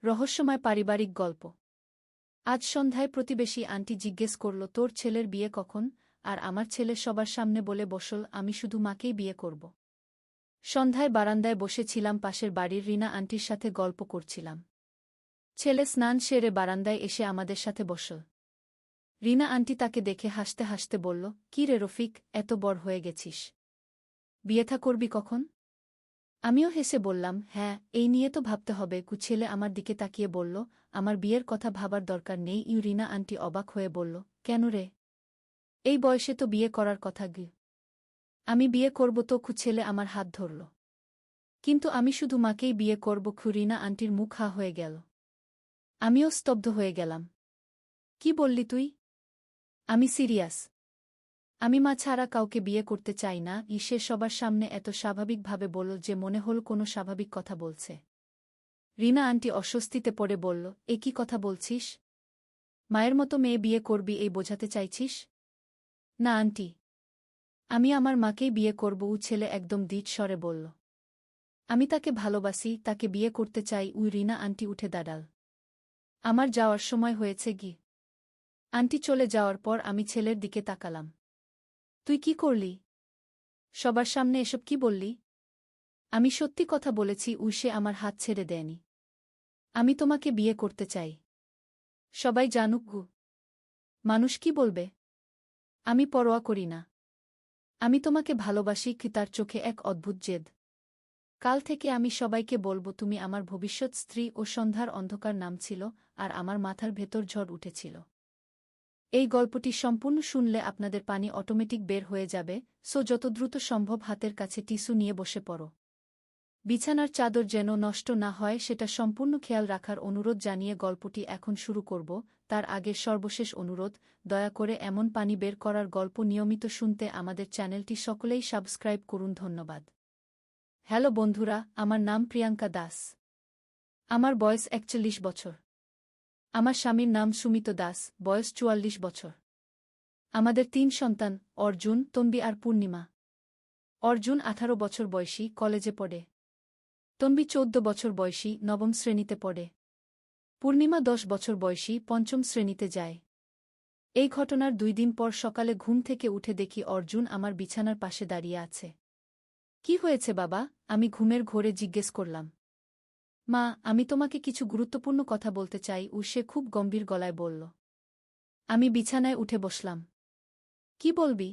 রহস্যময় পারিবারিক গল্প। আজ সন্ধ্যায় প্রতিবেশী আন্টি জিজ্ঞেস করল, তোর ছেলের বিয়ে কখন? আর আমার ছেলে সবার সামনে বলে বসল, আমি শুধু মাকেই বিয়ে করব। সন্ধ্যায় বারান্দায় বসেছিলাম, পাশের বাড়ির রিনা আন্টির সাথে গল্প করছিলাম। ছেলে স্নান সেরে বারান্দায় এসে আমাদের সাথে বসল। রিনা আন্টি তাকে দেখে হাসতে হাসতে বলল, কি রে রফিক, এত বড় হয়ে গেছিস, বিয়েথা করবি কখন? আমিও হেসে বললাম, হ্যাঁ, এই নিয়ে তো ভাবতে হবে। ছেলে আমার দিকে তাকিয়ে বলল, আমার বিয়ের কথা ভাবার দরকার নেই। রিনা আন্টি অবাক হয়ে বলল, কেন রে? এই বয়সে তো বিয়ে করার কথা। আমি বিয়ে করব তো? ছেলে আমার হাত ধরল। কিন্তু আমি শুধু মাকেই বিয়ে করব। রিনা আন্টির মুখ হা হয়ে গেল। আমিও স্তব্ধ হয়ে গেলাম। কি বললি তুই? আমি সিরিয়াস। আমি মা ছাড়া কাউকে বিয়ে করতে চাই না। সে সবার সামনে এত স্বাভাবিকভাবে বলল যে মনে হল কোনো স্বাভাবিক কথা বলছে। রিনা আন্টি অস্বস্তিতে পড়ে বলল, এ কি কথা বলছিস? মায়ের মতো মেয়ে বিয়ে করবি এই বোঝাতে চাইছিস? না আন্টি, আমি আমার মাকেই বিয়ে করব। ছেলে একদম দৃঢ় স্বরে বলল। আমি তাকে ভালোবাসি, তাকে বিয়ে করতে চাই। রিনা আন্টি উঠে দাঁড়াল। আমার যাওয়ার সময় হয়েছে। আন্টি চলে যাওয়ার পর আমি ছেলের দিকে তাকালাম। তুই কি করলি? সবার সামনে এসব কি বললি? আমি সত্যি কথা বলেছি। সে আমার হাত ছেড়ে দেয়নি। আমি তোমাকে বিয়ে করতে চাই। সবাই জানুক। মানুষ কি বলবে? আমি পরোয়া করি না। আমি তোমাকে ভালোবাসি। তার চোখে এক অদ্ভুত জেদ। কাল থেকে আমি সবাইকে বলবো তুমি আমার ভবিষ্যৎ স্ত্রী। ও সন্ধ্যার অন্ধকার নামছিল, আর আমার মাথার ভেতর ঝড় উঠেছিল। এই গল্পটি সম্পূর্ণ শুনলে আপনাদের পানি অটোমেটিক বের হয়ে যাবে। যত দ্রুত সম্ভব হাতের কাছে টিস্যু নিয়ে বসে পড়ো। বিছানার চাদর যেন নষ্ট না হয় সেটা সম্পূর্ণ খেয়াল রাখার অনুরোধ জানিয়ে গল্পটি এখন শুরু করব। তার আগে সর্বশেষ অনুরোধ, দয়া করে এমন পানি বের করার গল্প নিয়মিত শুনতে আমাদের চ্যানেলটি সকলেই সাবস্ক্রাইব করুন। ধন্যবাদ। হ্যালো বন্ধুরা, আমার নাম প্রিয়াঙ্কা দাস। আমার বয়স ৪১ বছর। আমার স্বামীর নাম সুমিত দাস, বয়স ৪৪ বছর। আমাদের ৩ সন্তান, অর্জুন, তন্বী আর পূর্ণিমা। অর্জুন ১৮ বছর বয়সী, কলেজে পড়ে। তন্বী ১৪ বছর বয়সী, নবম শ্রেণীতে পড়ে। পূর্ণিমা ১০ বছর বয়সী, পঞ্চম শ্রেণীতে যায়। এই ঘটনার ২ দিন পর সকালে ঘুম থেকে উঠে দেখি অর্জুন আমার বিছানার পাশে দাঁড়িয়ে আছে। কি হয়েছে বাবা? আমি ঘুমের ঘোরে জিজ্ঞেস করলাম। মা, আমি তোমাকে কিছু গুরুত্বপূর্ণ কথা বলতে চাই। সে খুব গম্ভীর গলায় বলল। আমি বিছানায় উঠে বসলাম। কি বলবি?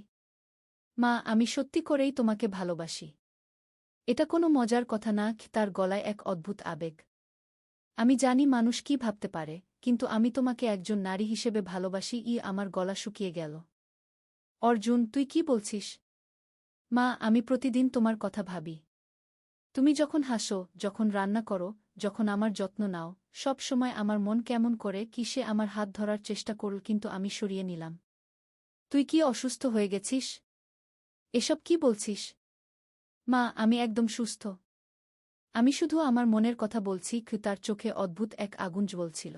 মা, আমি সত্যি করেই তোমাকে ভালোবাসি। এটা কোনো মজার কথা না। তার গলায় এক অদ্ভুত আবেগ। আমি জানি মানুষ কি ভাবতে পারে, কিন্তু আমি তোমাকে একজন নারী হিসেবে ভালোবাসি। আমার গলা শুকিয়ে গেল। অর্জুন, তুই কি বলছিস? মা, আমি প্রতিদিন তোমার কথা ভাবি। তুমি যখন হাসো, যখন রান্না করো, যখন আমার যত্ন নাও, সব সময় আমার মন কেমন করে। সে আমার হাত ধরার চেষ্টা করল, কিন্তু আমি সরিয়ে নিলাম। তুই কি অসুস্থ হয়ে গেছিস? এসব কি বলছিস? মা, আমি একদম সুস্থ। আমি শুধু আমার মনের কথা বলছি। তার চোখে অদ্ভুত এক আগুন জ্বলছিল।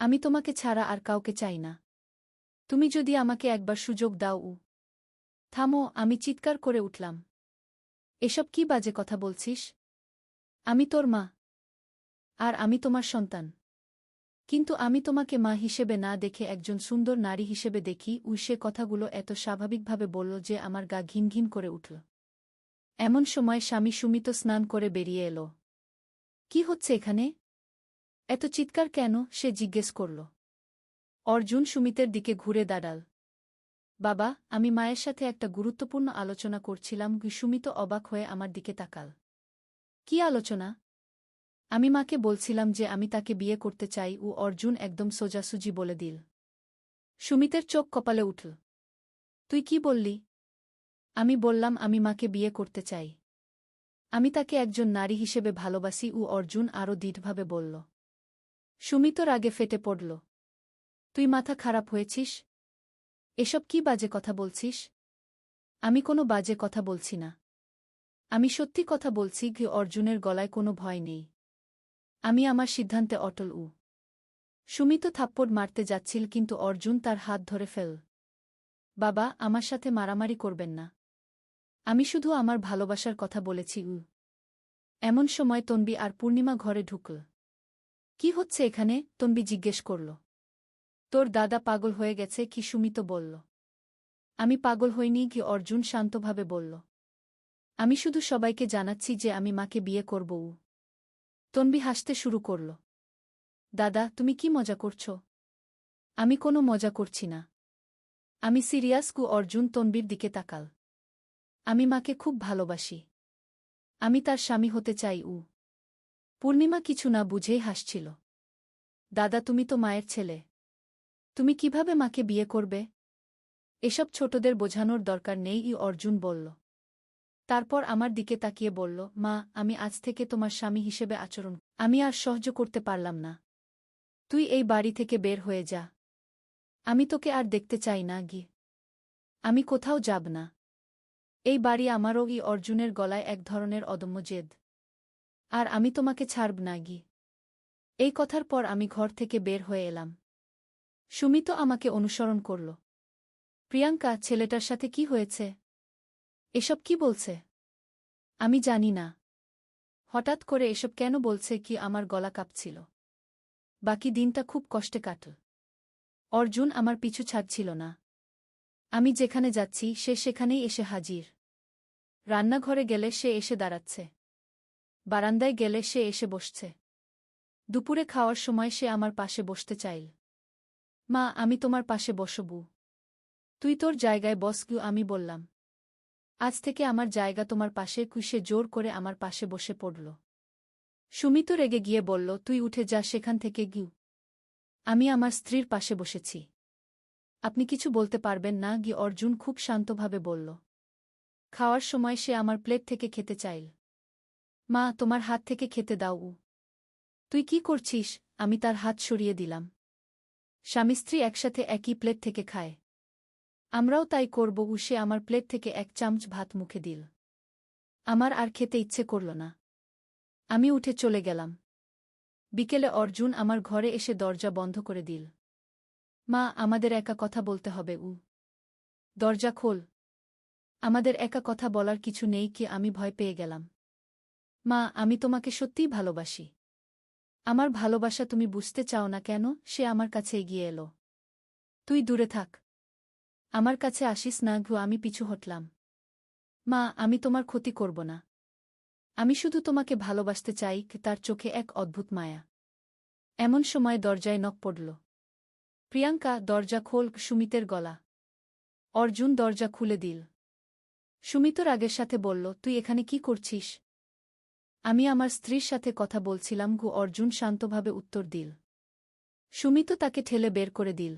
আমি তোমাকে ছাড়া আর কাউকে চাই না। তুমি যদি আমাকে একবার সুযোগ দাও। থামো, আমি চিৎকার করে উঠলাম। এসব কি বাজে কথা বলছিস? আমি তোর মা। আর আমি তোমার সন্তান। কিন্তু আমি তোমাকে মা হিসেবে না দেখে একজন সুন্দর নারী হিসেবে দেখি। সে কথাগুলো এত স্বাভাবিকভাবে বলল যে আমার গা ঘিন ঘিন করে উঠল। এমন সময় স্বামী সুমিত স্নান করে বেরিয়ে এলো। কি হচ্ছে এখানে? এত চিৎকার কেন? সে জিজ্ঞেস করল। অর্জুন সুমিতের দিকে ঘুরে দাঁড়াল। বাবা, আমি মায়ের সাথে একটা গুরুত্বপূর্ণ আলোচনা করছিলাম। সুমিত অবাক হয়ে আমার দিকে তাকাল। কি আলোচনা? আমি মাকে বলছিলাম যে আমি তাকে বিয়ে করতে চাই। অর্জুন একদম সোজাসুজি বলে দিল। সুমিতের চোখ কপালে উঠল। তুই কি বললি? আমি বললাম আমি মাকে বিয়ে করতে চাই। আমি তাকে একজন নারী হিসেবে ভালোবাসি। অর্জুন আরও দৃঢ়ভাবে বলল। সুমিত রাগে ফেটে পড়ল। তুই মাথা খারাপ হয়েছিস? এসব কি বাজে কথা বলছিস? আমি কোনো বাজে কথা বলছি না। আমি সত্যি কথা বলছি। অর্জুনের গলায় কোনো ভয় নেই। আমি আমার সিদ্ধান্তে অটল। সুমিত থাপ্পড় মারতে যাচ্ছিল, কিন্তু অর্জুন তার হাত ধরে ফেল। বাবা, আমার সাথে মারামারি করবেন না। আমি শুধু আমার ভালোবাসার কথা বলেছি। এমন সময় তন্বী আর পূর্ণিমা ঘরে ঢুকল। কি হচ্ছে এখানে? তন্বী জিজ্ঞেস করল। তোর দাদা পাগল হয়ে গেছে কি? সুমিত বলল। আমি পাগল হইনি কি? অর্জুন শান্তভাবে বলল। আমি শুধু সবাইকে জানাচ্ছি যে আমি মাকে বিয়ে করব। তন্বী হাসতে শুরু করল। দাদা, তুমি কি মজা করছ? আমি কোনো মজা করছি না। আমি সিরিয়াস। অর্জুন তন্বীর দিকে তাকাল। আমি মাকে খুব ভালোবাসি। আমি তার স্বামী হতে চাই। পূর্ণিমা কিছু না বুঝেই হাসছিল। দাদা, তুমি তো মায়ের ছেলে। তুমি কিভাবে মাকে বিয়ে করবে? এসব ছোটদের বোঝানোর দরকার নেই, অর্জুন বলল। তারপর আমার দিকে তাকিয়ে বলল, মা, আমি আজ থেকে তোমার স্বামী হিসেবে আচরণ। আমি আর সহ্য করতে পারলাম না। তুই এই বাড়ি থেকে বের হয়ে যা। আমি তোকে আর দেখতে চাই না। আমি কোথাও যাব না। এই বাড়ি আমারও। অর্জুনের গলায় এক ধরনের অদম্য জেদ। আর আমি তোমাকে ছাড়ব না। এই কথার পর আমি ঘর থেকে বের হয়ে এলাম। সুমিত আমাকে অনুসরণ করল। প্রিয়াঙ্কা, ছেলেটার সাথে কি হয়েছে? এসব কি বলছে? আমি জানি না। হঠাৎ করে এসব কেন বলছে? আমার গলা কাঁপছিল। বাকি দিনটা খুব কষ্টে কাটল। অর্জুন আমার পিছু ছাড়ছিল না। আমি যেখানে যাচ্ছি সে সেখানেই এসে হাজির। রান্নাঘরে গেলে সে এসে দাঁড়াচ্ছে। বারান্দায় গেলে সে এসে বসছে। দুপুরে খাওয়ার সময় সে আমার পাশে বসতে চাইল। মা, আমি তোমার পাশে বসবো। তুই তোর জায়গায় বস। আমি বললাম। আজ থেকে আমার জায়গা তোমার পাশে। সে জোর করে আমার পাশে বসে পড়ল। সুমিত রেগে গিয়ে বলল, তুই উঠে যা সেখান থেকে। আমি আমার স্ত্রীর পাশে বসেছি। আপনি কিছু বলতে পারবেন না। অর্জুন খুব শান্তভাবে বলল। খাওয়ার সময় সে আমার প্লেট থেকে খেতে চাইল। মা, তোমার হাত থেকে খেতে দাও। তুই কি করছিস? আমি তার হাত সরিয়ে দিলাম। স্বামী স্ত্রী একসাথে একই প্লেট থেকে খায়। আমরাও তাই করব। সে আমার প্লেট থেকে এক চামচ ভাত মুখে দিল। আমার আর খেতে ইচ্ছে করল না। আমি উঠে চলে গেলাম। বিকেলে অর্জুন আমার ঘরে এসে দরজা বন্ধ করে দিল। মা, আমাদের একা কথা বলতে হবে। দরজা খোল। আমাদের একা কথা বলার কিছু নেই। আমি ভয় পেয়ে গেলাম। মা, আমি তোমাকে সত্যিই ভালোবাসি। আমার ভালোবাসা তুমি বুঝতে চাও না কেন? সে আমার কাছে এগিয়ে এলো। তুই দূরে থাক। আমার কাছে আসিস না। আমি পিছু হটলাম। মা, আমি তোমার ক্ষতি করব না। আমি শুধু তোমাকে ভালোবাসতে চাই। তার চোখে এক অদ্ভুত মায়া। এমন সময় দরজায় নক পড়ল। প্রিয়াঙ্কা, দরজা খোল। সুমিতের গলা। অর্জুন দরজা খুলে দিল। সুমিত রাগের সাথে বলল, তুই এখানে কি করছিস? আমি আমার স্ত্রীর সাথে কথা বলছিলাম। অর্জুন শান্তভাবে উত্তর দিল। সুমিত তাকে ঠেলে বের করে দিল।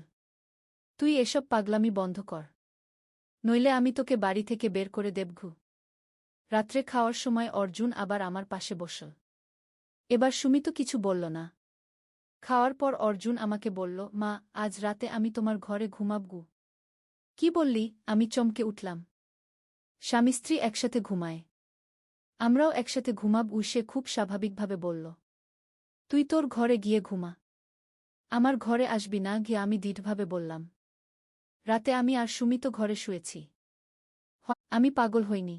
তুই এসব পাগলামি বন্ধ কর, নইলে আমি তোকে বাড়ি থেকে বের করে দেব। রাত্রে খাওয়ার সময় অর্জুন আবার আমার পাশে বসল। এবার সুমিত কিছু বলল না। খাওয়ার পর অর্জুন আমাকে বলল, মা, আজ রাতে আমি তোমার ঘরে ঘুমাব। কি বললি? আমি চমকে উঠলাম। স্বামী স্ত্রী একসাথে ঘুমায়। আমরাও একসাথে ঘুমাব। সে খুব স্বাভাবিকভাবে বলল। তুই তোর ঘরে গিয়ে ঘুমা। আমার ঘরে আসবি না। আমি দৃঢ়ভাবে বললাম। রাতে আমি আর সুমিত ঘরে শুয়েছি। আমি পাগল হইনি।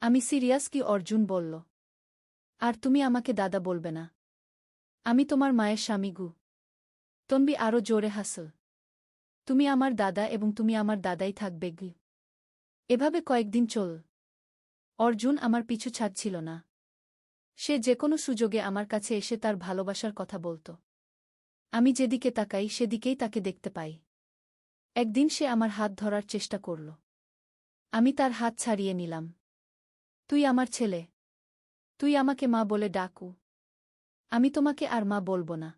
আমি সিরিয়াস। অর্জুন বলল। আর তুমি আমাকে দাদা বলবে না। আমি তোমার মায়ের স্বামী। তন্বী আরও জোরে হাসল। তুমি আমার দাদা এবং তুমি আমার দাদাই থাকবে। এভাবে কয়েকদিন চল। অর্জুন আমার পিছু ছাড়ছিল না। সে যেকোনো সুযোগে আমার কাছে এসে তার ভালোবাসার কথা বলত। আমি যেদিকে তাকাই সেদিকেই তাকে দেখতে পাই। একদিন সে আমার হাত ধরার চেষ্টা করল। আমি তার হাত ছাড়িয়ে নিলাম। তুই আমার ছেলে। তুই আমাকে মা বলে ডাকু। আমি তোমাকে আর মা বলবো না।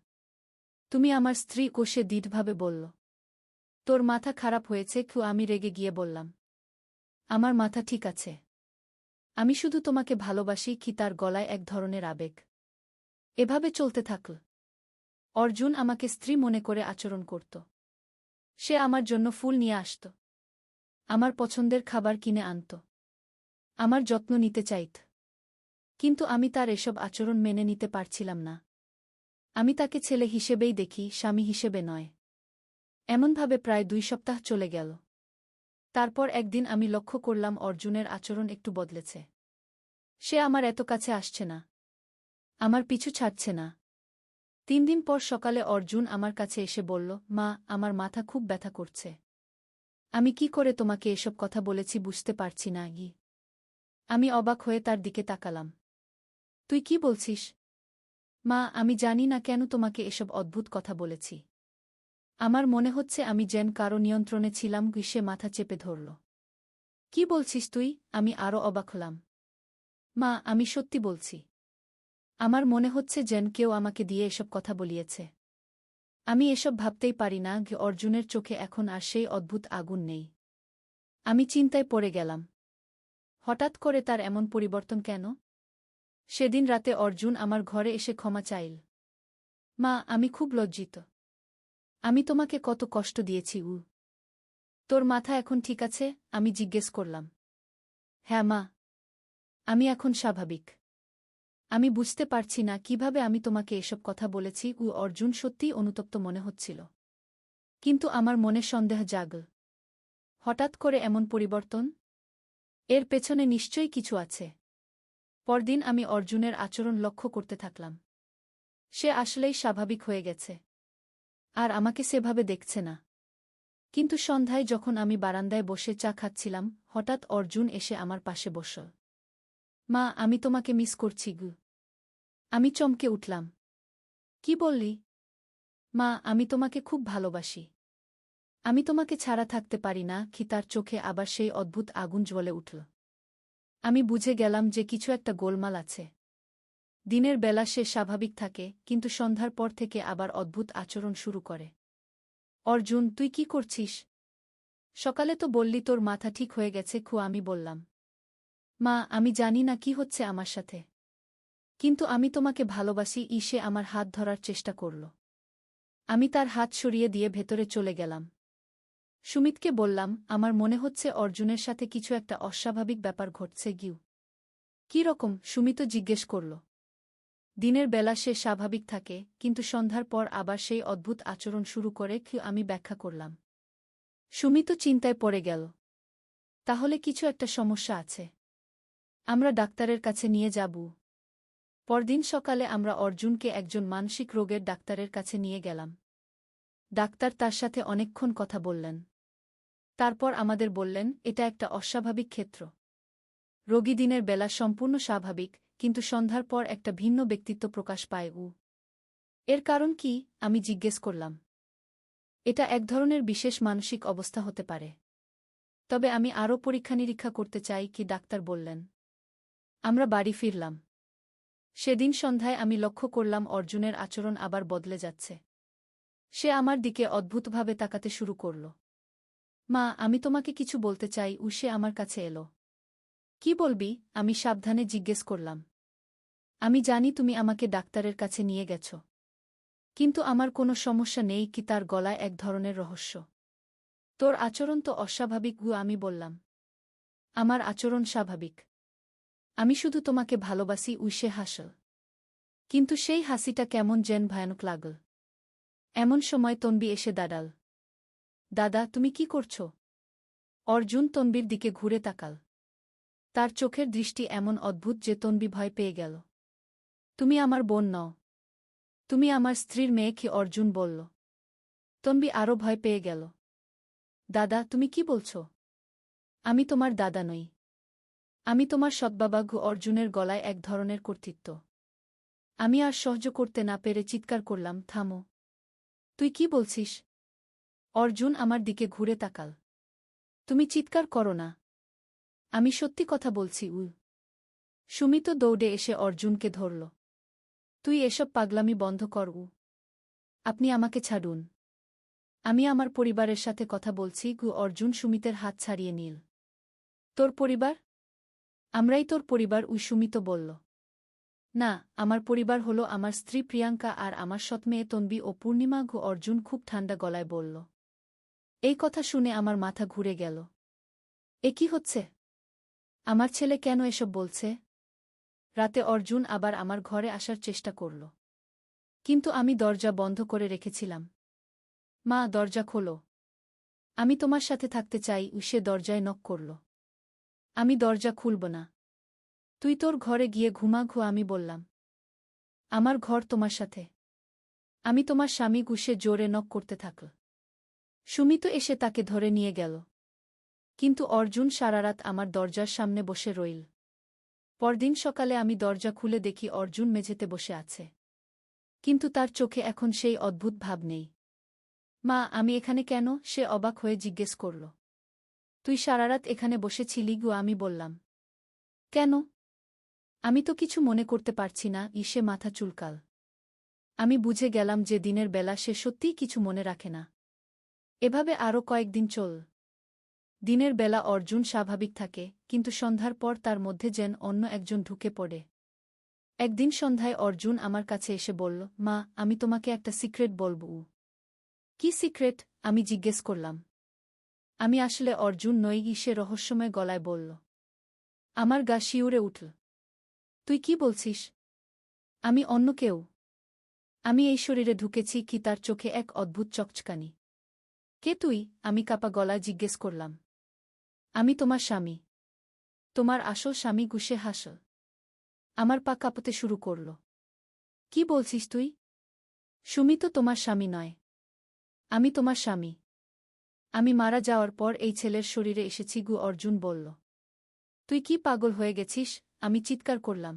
তুমি আমার স্ত্রী। সে দৃঢ়ভাবে বলল। তোর মাথা খারাপ হয়েছে? আমি রেগে গিয়ে বললাম। আমার মাথা ঠিক আছে। আমি শুধু তোমাকে ভালোবাসি। তার গলায় এক ধরনের আবেগ। এভাবে চলতে থাকল। অর্জুন আমাকে স্ত্রী মনে করে আচরণ করত। সে আমার জন্য ফুল নিয়ে আসত। আমার পছন্দের খাবার কিনে আনত। আমার যত্ন নিতে চাইত। কিন্তু আমি তার এসব আচরণ মেনে নিতে পারছিলাম না। আমি তাকে ছেলে হিসেবেই দেখি, স্বামী হিসেবে নয়। এমনভাবে প্রায় 2 সপ্তাহ চলে গেল। তারপর একদিন আমি লক্ষ্য করলাম অর্জুনের আচরণ একটু বদলেছে। সে আমার এত কাছে আসছে না। আমার পিছু ছাড়ছে না। 3 দিন পর সকালে অর্জুন আমার কাছে এসে বলল, মা, আমার মাথা খুব ব্যথা করছে। আমি কি করে তোমাকে এসব কথা বলেছি বুঝতে পারছি না গি। আমি অবাক হয়ে তার দিকে তাকালাম। তুই কি বলছিস? মা, আমি জানি না কেন তোমাকে এসব অদ্ভুত কথা বলেছি। আমার মনে হচ্ছে আমি যেন কারো নিয়ন্ত্রণে ছিলাম। সে মাথা চেপে ধরল। কি বলছিস তুই? আমি আরও অবাক হলাম। মা, আমি সত্যি বলছি। আমার মনে হচ্ছে যেন কেউ আমাকে দিয়ে এসব কথা বলিয়েছে। আমি এসব ভাবতেই পারি না যে অর্জুনের চোখে এখন আর সেই অদ্ভুত আগুন নেই। আমি চিন্তায় পড়ে গেলাম। হঠাৎ করে তার এমন পরিবর্তন কেন? সেদিন রাতে অর্জুন আমার ঘরে এসে ক্ষমা চাইল। মা, আমি খুব লজ্জিত। আমি তোমাকে কত কষ্ট দিয়েছি। তোর মাথা এখন ঠিক আছে? আমি জিজ্ঞেস করলাম। হ্যাঁ মা, আমি এখন স্বাভাবিক। আমি বুঝতে পারছি না কিভাবে আমি তোমাকে এসব কথা বলেছি। অর্জুন সত্যিই অনুতপ্ত মনে হচ্ছিল। কিন্তু আমার মনে সন্দেহ জাগল। হঠাৎ করে এমন পরিবর্তন? এর পেছনে নিশ্চয়ই কিছু আছে। পরদিন আমি অর্জুনের আচরণ লক্ষ্য করতে থাকলাম। সে আসলেই স্বাভাবিক হয়ে গেছে। আর আমাকে সেভাবে দেখছে না। কিন্তু সন্ধ্যায় যখন আমি বারান্দায় বসে চা খাচ্ছিলাম, হঠাৎ অর্জুন এসে আমার পাশে বসল। মা, আমি তোমাকে মিস করছি গু। আমি চমকে উঠলাম। কি বললি? মা, আমি তোমাকে খুব ভালোবাসি। আমি তোমাকে ছাড়া থাকতে পারি না। তার চোখে আবার সেই অদ্ভুত আগুন জ্বলে উঠল। আমি বুঝে গেলাম যে কিছু একটা গোলমাল আছে। দিনের বেলা সে স্বাভাবিক থাকে, কিন্তু সন্ধ্যার পর থেকে আবার অদ্ভুত আচরণ শুরু করে। অর্জুন, তুই কি করছিস? সকালে তো বললি তোর মাথা ঠিক হয়ে গেছে। আমি বললাম। মা, আমি জানি না কি হচ্ছে আমার সাথে। কিন্তু আমি তোমাকে ভালোবাসি। সে আমার হাত ধরার চেষ্টা করল। আমি তার হাত সরিয়ে দিয়ে ভেতরে চলে গেলাম। সুমিতকে বললাম, আমার মনে হচ্ছে অর্জুনের সাথে কিছু একটা অস্বাভাবিক ব্যাপার ঘটছে। কি রকম? সুমিত জিজ্ঞেস করল। দিনের বেলা সে স্বাভাবিক থাকে, কিন্তু সন্ধ্যার পর আবার সেই অদ্ভুত আচরণ শুরু করে। আমি ব্যাখ্যা করলাম। সুমিত চিন্তায় পড়ে গেল। তাহলে কিছু একটা সমস্যা আছে। আমরা ডাক্তারের কাছে নিয়ে যাব। পরদিন সকালে আমরা অর্জুনকে একজন মানসিক রোগের ডাক্তারের কাছে নিয়ে গেলাম। ডাক্তার তার সাথে অনেকক্ষণ কথা বললেন। তারপর আমাদের বললেন, এটা একটা অস্বাভাবিক ক্ষেত্র। রোগী দিনের বেলা সম্পূর্ণ স্বাভাবিক, কিন্তু সন্ধ্যার পর একটা ভিন্ন ব্যক্তিত্ব প্রকাশ পায়। এর কারণ কি? আমি জিজ্ঞেস করলাম। এটা এক ধরনের বিশেষ মানসিক অবস্থা হতে পারে। তবে আমি আরও পরীক্ষা নিরীক্ষা করতে চাই। ডাক্তার বললেন। আমরা বাড়ি ফিরলাম। সেদিন সন্ধ্যায় আমি লক্ষ্য করলাম অর্জুনের আচরণ আবার বদলে যাচ্ছে। সে আমার দিকে অদ্ভুতভাবে তাকাতে শুরু করল। মা, আমি তোমাকে কিছু বলতে চাই। সে আমার কাছে এলো। কি বলবি? আমি সাবধানে জিজ্ঞেস করলাম। আমি জানি তুমি আমাকে ডাক্তারের কাছে নিয়ে গেছ। কিন্তু আমার কোনো সমস্যা নেই। তার গলায় এক ধরনের রহস্য। তোর আচরণ তো অস্বাভাবিক। আমি বললাম। আমার আচরণ স্বাভাবিক। আমি শুধু তোমাকে ভালোবাসি। সে হাসল। কিন্তু সেই হাসিটা কেমন যেন ভয়ানক লাগল। এমন সময় তনবি এসে দাঁড়াল। দাদা, তুমি কি করছ? অর্জুন তনবির দিকে ঘুরে তাকাল। তার চোখের দৃষ্টি এমন অদ্ভুত যে তনবি ভয় পেয়ে গেল। তুমি আমার বোন নও। তুমি আমার স্ত্রীর মেয়ে। অর্জুন বলল। তনবি আরও ভয় পেয়ে গেল। দাদা, তুমি কি বলছ? আমি তোমার দাদা নই। আমি তোমার সৎবাবা। অর্জুনের গলায় এক ধরনের কর্তৃত্ব। আমি আর সহ্য করতে না পেরে চিৎকার করলাম, থামো। তুই কি বলছিস? অর্জুন আমার দিকে ঘুরে তাকাল। তুমি চিৎকার করো না। আমি সত্যি কথা বলছি। সুমিত দৌড়ে এসে অর্জুনকে ধরল। তুই এসব পাগলামি বন্ধ কর। আপনি আমাকে ছাড়ুন। আমি আমার পরিবারের সাথে কথা বলছি। অর্জুন সুমিতের হাত ছাড়িয়ে নিল। তোর পরিবার? আমরাই তোর পরিবার। সুমিত বলল। না, আমার পরিবার হলো আমার স্ত্রী প্রিয়াঙ্কা আর আমার সৎমেয়ে তনবি ও পূর্ণিমা। অর্জুন খুব ঠান্ডা গলায় বলল। এই কথা শুনে আমার মাথা ঘুরে গেল। এ কি হচ্ছে? আমার ছেলে কেন এসব বলছে? রাতে অর্জুন আবার আমার ঘরে আসার চেষ্টা করল। কিন্তু আমি দরজা বন্ধ করে রেখেছিলাম। মা, দরজা খোলো। আমি তোমার সাথে থাকতে চাই। সে দরজায় নক করল। আমি দরজা খুলব না। তুই তোর ঘরে গিয়ে ঘুমা। আমি বললাম। আমার ঘর তোমার সাথে। আমি তোমার স্বামী গুসে জোরে নক করতে থাকল। সুমিত এসে তাকে ধরে নিয়ে গেল। কিন্তু অর্জুন সারারাত আমার দরজার সামনে বসে রইল। পরদিন সকালে আমি দরজা খুলে দেখি অর্জুন মেঝেতে বসে আছে। কিন্তু তার চোখে এখন সেই অদ্ভুত ভাব নেই। মা, আমি এখানে কেন? সে অবাক হয়ে জিজ্ঞেস করল। তুই সারারাত এখানে বসেছিলি গো? আমি বললাম। কেন? আমি তো কিছু মনে করতে পারছি না। সে মাথা চুলকাল। আমি বুঝে গেলাম যে দিনের বেলা সে সত্যিই কিছু মনে রাখে না। এভাবে আরও কয়েকদিন চল। দিনের বেলা অর্জুন স্বাভাবিক থাকে, কিন্তু সন্ধ্যার পর তার মধ্যে যেন অন্য একজন ঢুকে পড়ে। একদিন সন্ধ্যায় অর্জুন আমার কাছে এসে বলল, মা, আমি তোমাকে একটা সিক্রেট বলব। কি সিক্রেট? আমি জিজ্ঞেস করলাম। আমি আসলে অর্জুন নই, সে রহস্যময় গলায় বলল। আমার গা শিউরে উঠল। তুই কি বলছিস? আমি অন্য কেউ। আমি এই শরীরে ঢুকেছি কি? তার চোখে এক অদ্ভুত চকচকানি। কে তুই? আমি কাপা গলায় জিজ্ঞেস করলাম। আমি তোমার স্বামী। তোমার আসল স্বামী। গুসে হাসল। আমার পা কাঁপতে শুরু করল। কি বলছিস তুই? সুমি তো তোমার স্বামী নয়। আমি তোমার স্বামী। আমি মারা যাওয়ার পর এই ছেলের শরীরে এসেছি গু, অর্জুন বলল। তুই কি পাগল হয়ে গেছিস? আমি চিৎকার করলাম।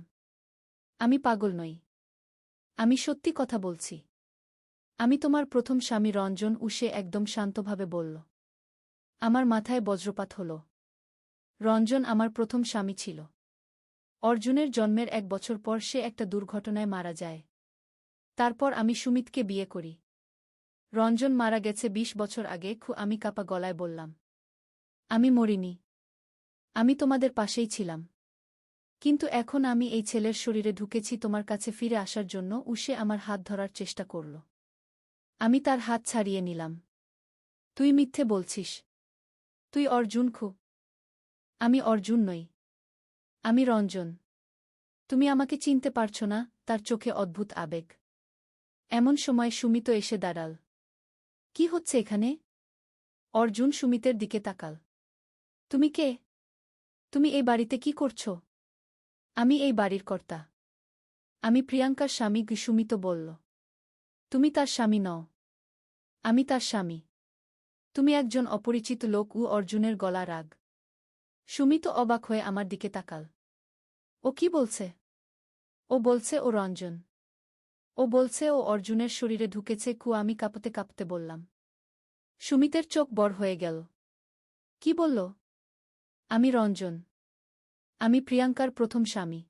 আমি পাগল নই। আমি সত্যি কথা বলছি। আমি তোমার প্রথম স্বামী রঞ্জন। সে একদম শান্তভাবে বলল। আমার মাথায় বজ্রপাত হল। রঞ্জন আমার প্রথম স্বামী ছিল। অর্জুনের জন্মের 1 বছর পর সে একটা দুর্ঘটনায় মারা যায়। তারপর আমি সুমিতকে বিয়ে করি। রঞ্জন মারা গেছে 20 বছর আগে। আমি কাপা গলায় বললাম। আমি মরিনি। আমি তোমাদের পাশেই ছিলাম। কিন্তু এখন আমি এই ছেলের শরীরে ঢুকেছি তোমার কাছে ফিরে আসার জন্য। সে আমার হাত ধরার চেষ্টা করল। আমি তার হাত ছাড়িয়ে নিলাম। তুই মিথ্যে বলছিস। তুই অর্জুন। আমি অর্জুন নই। আমি রঞ্জন। তুমি আমাকে চিনতে পারছ না? তার চোখে অদ্ভুত আবেগ। এমন সময় সুমিত এসে দাঁড়াল। কি হচ্ছে এখানে? অর্জুন সুমিতের দিকে তাকাল। তুমি কে? তুমি এই বাড়িতে কি করছ? আমি এই বাড়ির কর্তা। আমি প্রিয়াঙ্কার স্বামী। সুমিত বলল। তুমি তার স্বামী নও। আমি তার স্বামী। তুমি একজন অপরিচিত লোক। অর্জুনের গলা রাগ। সুমিত অবাক হয়ে আমার দিকে তাকাল। ও কি বলছে? ও বলছে ও রঞ্জন। ও বলছে ও অর্জুনের শরীরে ঢুকেছে। আমি কাঁপতে কাঁপতে বললাম। সুমিতের চোখ বড় হয়ে গেল। কি বলল? আমি রঞ্জন। আমি প্রিয়াঙ্কার প্রথম স্বামী।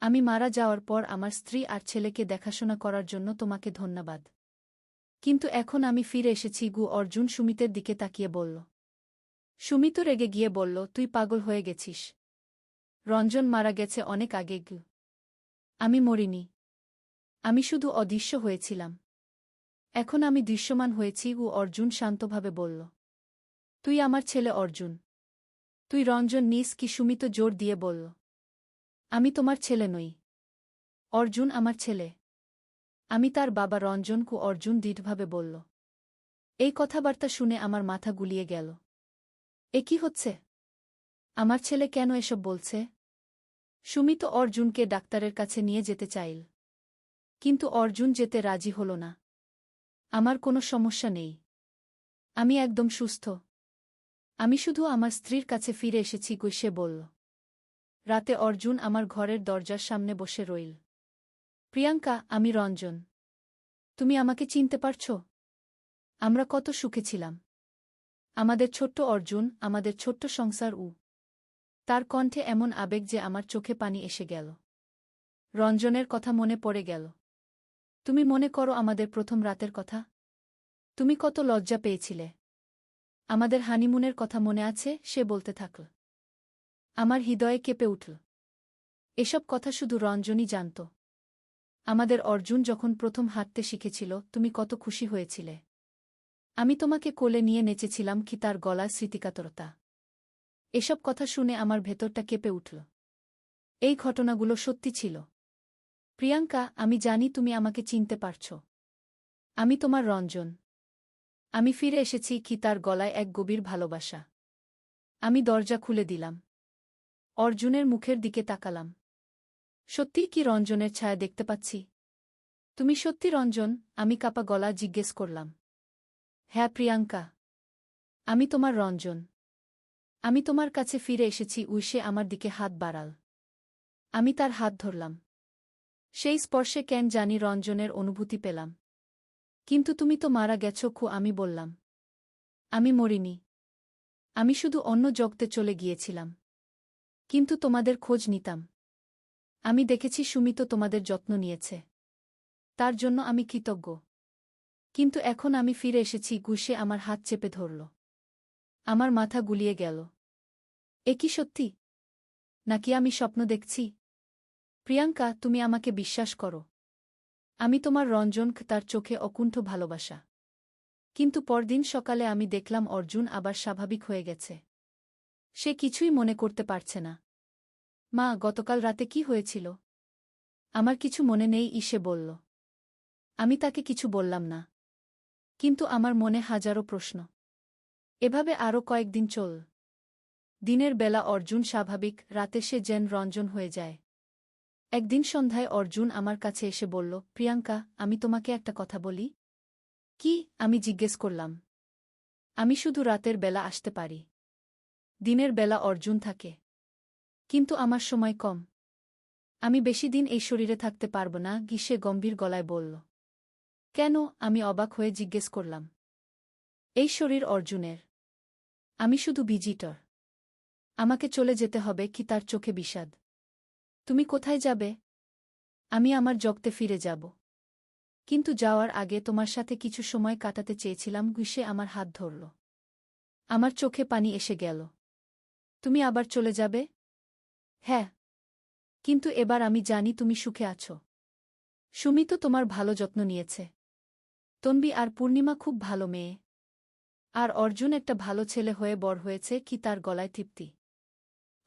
আমি মারা যাওয়ার পর আমার স্ত্রী আর ছেলেকে দেখাশোনা করার জন্য তোমাকে ধন্যবাদ। কিন্তু এখন আমি ফিরে এসেছি। অর্জুন সুমিতের দিকে তাকিয়ে বলল। সুমিত রেগে গিয়ে বলল, তুই পাগল হয়ে গেছিস। রঞ্জন মারা গেছে অনেক আগে। আমি মরিনি। আমি শুধু অদৃশ্য হয়েছিলাম। এখন আমি দৃশ্যমান হয়েছি। অর্জুন শান্তভাবে বলল। তুই আমার ছেলে অর্জুন। তুই রঞ্জন নিস কি? সুমিত জোর দিয়ে বলল। আমি তোমার ছেলে নই। অর্জুন আমার ছেলে। আমি তার বাবা রঞ্জন। অর্জুন দৃঢ়ভাবে বলল। এই কথাবার্তা শুনে আমার মাথা গুলিয়ে গেল। এ কি হচ্ছে? আমার ছেলে কেন এসব বলছে? সুমিত অর্জুনকে ডাক্তারের কাছে নিয়ে যেতে চাইল। কিন্তু অর্জুন যেতে রাজি হল না। আমার কোনো সমস্যা নেই। আমি একদম সুস্থ। আমি শুধু আমার স্ত্রীর কাছে ফিরে এসেছি। সে বলল। রাতে অর্জুন আমার ঘরের দরজার সামনে বসে রইল। প্রিয়াঙ্কা, আমি রঞ্জন। তুমি আমাকে চিনতে পারছ? আমরা কত সুখে ছিলাম। আমাদের ছোট্ট অর্জুন, আমাদের ছোট্ট সংসার। তার কণ্ঠে এমন আবেগ যে আমার চোখে পানি এসে গেল। রঞ্জনের কথা মনে পড়ে গেল। তুমি মনে করো আমাদের প্রথম রাতের কথা? তুমি কত লজ্জা পেয়েছিলে। আমাদের হানিমুনের কথা মনে আছে? সে বলতে থাকল। আমার হৃদয়ে কেঁপে উঠল। এসব কথা শুধু রঞ্জনই জানত। আমাদের অর্জুন যখন প্রথম হাঁটতে শিখেছিল তুমি কত খুশি হয়েছিলে। আমি তোমাকে কোলে নিয়ে নেচেছিলাম কি? তার গলায় স্মৃতিকাতরতা। এসব কথা শুনে আমার ভেতরটা কেঁপে উঠল। এই ঘটনাগুলো সত্যি ছিল। প্রিয়াঙ্কা, আমি জানি তুমি আমাকে চিনতে পারছ। আমি তোমার রঞ্জন। আমি ফিরে এসেছি কি? তার গলায় এক গভীর ভালোবাসা। আমি দরজা খুলে দিলাম। অর্জুনের মুখের দিকে তাকালাম। সত্যিই কি রঞ্জনের ছায়া দেখতে পাচ্ছি? তুমি সত্যি রঞ্জন? আমি কাপা গলা জিজ্ঞেস করলাম। হ্যাঁ প্রিয়াঙ্কা। আমি তোমার রঞ্জন। আমি তোমার কাছে ফিরে এসেছি। সে আমার দিকে হাত বাড়াল। আমি তার হাত ধরলাম। সেই স্পর্শে কেন জানি রঞ্জনের অনুভূতি পেলাম। কিন্তু তুমি তো মারা গেছো। আমি বললাম। আমি মরিনি। আমি শুধু অন্য জগতে চলে গিয়েছিলাম। কিন্তু তোমাদের খোঁজ নিতাম। আমি দেখেছি সুমিত তোমাদের যত্ন নিয়েছে। তার জন্য আমি কৃতজ্ঞ। কিন্তু এখন আমি ফিরে এসেছি। সে আমার হাত চেপে ধরল। আমার মাথা গুলিয়ে গেল। এ কি সত্যি? নাকি আমি স্বপ্ন দেখছি? প্রিয়াঙ্কা, তুমি আমাকে বিশ্বাস করো। আমি তোমার রঞ্জন। তার চোখে অকুণ্ঠ ভালোবাসা। কিন্তু পরদিন সকালে আমি দেখলাম অর্জুন আবার স্বাভাবিক হয়ে গেছে। সে কিছুই মনে করতে পারছে না। মা, গতকাল রাতে কি হয়েছিল? আমার কিছু মনে নেই, সে বলল। আমি তাকে কিছু বললাম না। কিন্তু আমার মনে হাজারো প্রশ্ন। এভাবে আরও কয়েকদিন চল। দিনের বেলা অর্জুন স্বাভাবিক, রাতে সে যেন রঞ্জন হয়ে যায়। একদিন সন্ধ্যায় অর্জুন আমার কাছে এসে বলল, প্রিয়াঙ্কা, আমি তোমাকে একটা কথা বলি। কি? আমি জিজ্ঞেস করলাম। আমি শুধু রাতের বেলা আসতে পারি। দিনের বেলা অর্জুন থাকে। কিন্তু আমার সময় কম। আমি বেশি দিন এই শরীরে থাকতে পারব না। সে গম্ভীর গলায় বলল। কেন? আমি অবাক হয়ে জিজ্ঞেস করলাম। এই শরীর অর্জুনের। আমি শুধু ভিজিটর। আমাকে চলে যেতে হবে। কি? তার চোখে বিষাদ। তুমি কোথায় যাবে? আমি আমার জগতে ফিরে যাব। কিন্তু যাওয়ার আগে তোমার সাথে কিছু সময় কাটাতে চেয়েছিলাম। সে আমার হাত ধরল। আমার চোখে পানি এসে গেল। তুমি আবার চলে যাবে? হ্যাঁ। কিন্তু এবার আমি জানি তুমি সুখে আছো। সুমিত তোমার ভালো যত্ন নিয়েছে। তন্বী আর পূর্ণিমা খুব ভালো মেয়ে। আর অর্জুন একটা ভালো ছেলে হয়ে বড় হয়েছে। কি? তার গলায় তৃপ্তি।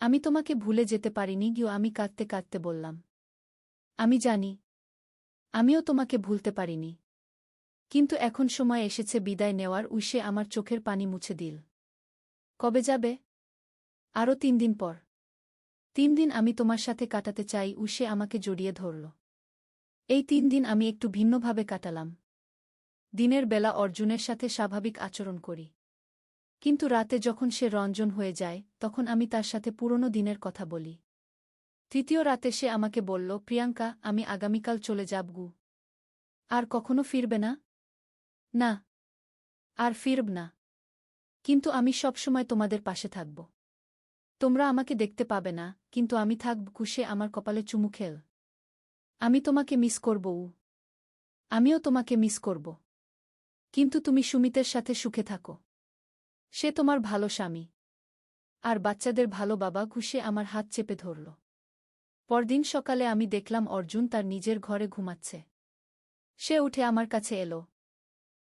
আমি তোমাকে ভুলে যেতে পারিনি। আমি কাঁদতে কাঁদতে বললাম। আমি জানি। আমিও তোমাকে ভুলতে পারিনি। কিন্তু এখন সময় এসেছে বিদায় নেওয়ার। সে আমার চোখের পানি মুছে দিল। কবে যাবে? আরও 3 দিন পর। 3 দিন আমি তোমার সাথে কাটাতে চাই। সে আমাকে জড়িয়ে ধরল। এই 3 দিন আমি একটু ভিন্নভাবে কাটালাম। দিনের বেলা অর্জুনের সাথে স্বাভাবিক আচরণ করি। কিন্তু রাতে যখন সে রঞ্জন হয়ে যায়, তখন আমি তার সাথে পুরনো দিনের কথা বলি। তৃতীয় রাতে সে আমাকে বলল, প্রিয়াঙ্কা, আমি আগামীকাল চলে যাব। আর কখনো ফিরবে না? না। আর ফিরব না। কিন্তু আমি সবসময় তোমাদের পাশে থাকব। তোমরা আমাকে দেখতে পাবে না, কিন্তু আমি থাকব। সে আমার কপালে চুমু খেল। আমি তোমাকে মিস করব। আমিও তোমাকে মিস করব। কিন্তু তুমি সুমিতের সাথে সুখে থাকো। সে তোমার ভালো স্বামী। আর বাচ্চাদের ভালো বাবা। সে আমার হাত চেপে ধরল। পরদিন সকালে আমি দেখলাম অর্জুন তার নিজের ঘরে ঘুমাচ্ছে। সে উঠে আমার কাছে এলো।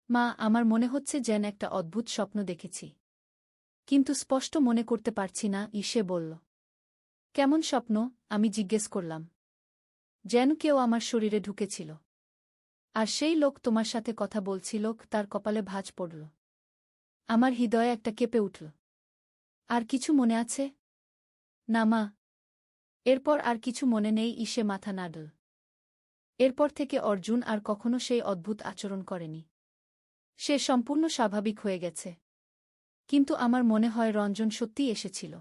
মা, আমার মনে হচ্ছে যেন একটা অদ্ভুত স্বপ্ন দেখেছি। কিন্তু স্পষ্ট মনে করতে পারছি না। সে বলল। কেমন স্বপ্ন? আমি জিজ্ঞেস করলাম। যেন কেউ আমার শরীরে ঢুকেছিল। আর সেই লোক তোমার সাথে কথা বলছিল। তার কপালে ভাঁজ পড়ল। আমার হৃদয়ে একটা কেঁপে উঠল। আর কিছু মনে আছে? না মা। এরপর আর কিছু মনে নেই। সে মাথা নাড়ল। এরপর থেকে অর্জুন আর কখনো সেই অদ্ভুত আচরণ করেনি। সে সম্পূর্ণ স্বাভাবিক হয়ে গেছে। কিন্তু আমার মনে হয় রঞ্জন সত্যিই এসেছিল।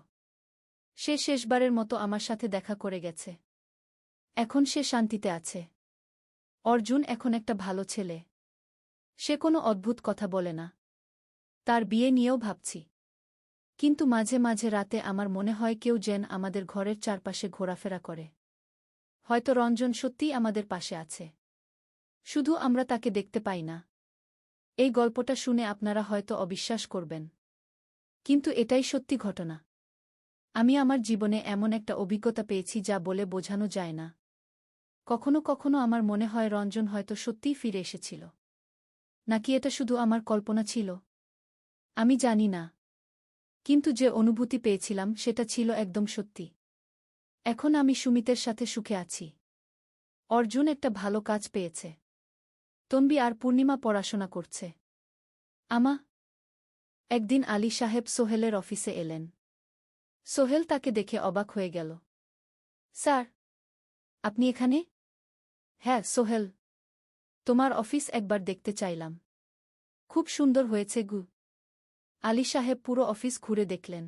সে শেষবারের মতো আমার সাথে দেখা করে গেছে। এখন সে শান্তিতে আছে। অর্জুন এখন একটা ভালো ছেলে। সে কোনো অদ্ভুত কথা বলে না। তার বিয়ে নিয়েও ভাবছি। কিন্তু মাঝে মাঝে রাতে আমার মনে হয় কেউ যেন আমাদের ঘরের চারপাশে ঘোরাফেরা করে। হয়তো রঞ্জন সত্যিই আমাদের পাশে আছে। শুধু আমরা তাকে দেখতে পাই না। এই গল্পটা শুনে আপনারা হয়তো অবিশ্বাস করবেন। কিন্তু এটাই সত্যি ঘটনা। আমি আমার জীবনে এমন একটা অভিজ্ঞতা পেয়েছি যা বলে বোঝানো যায় না। কখনো কখনো আমার মনে হয় রঞ্জন হয়তো সত্যিই ফিরে এসেছিল। নাকি এটা শুধু আমার কল্পনা ছিল? আমি জানি না। কিন্তু যে অনুভূতি পেয়েছিলাম সেটা ছিল একদম সত্যি। এখন আমি সুমিতের সাথে সুখে আছি। অর্জুন একটা ভালো কাজ পেয়েছে। তন্বী আর পূর্ণিমা পড়াশোনা করছে। আমা। একদিন আলী সাহেব সোহেলের অফিসে এলেন। সোহেল তাকে দেখে অবাক হয়ে গেল। স্যার, আপনি এখানে? হ্যাঁ সোহেল। তোমার অফিস একবার দেখতে চাইলাম। খুব সুন্দর হয়েছে গু। আলী সাহেব পুরো অফিস ঘুরে দেখলেন।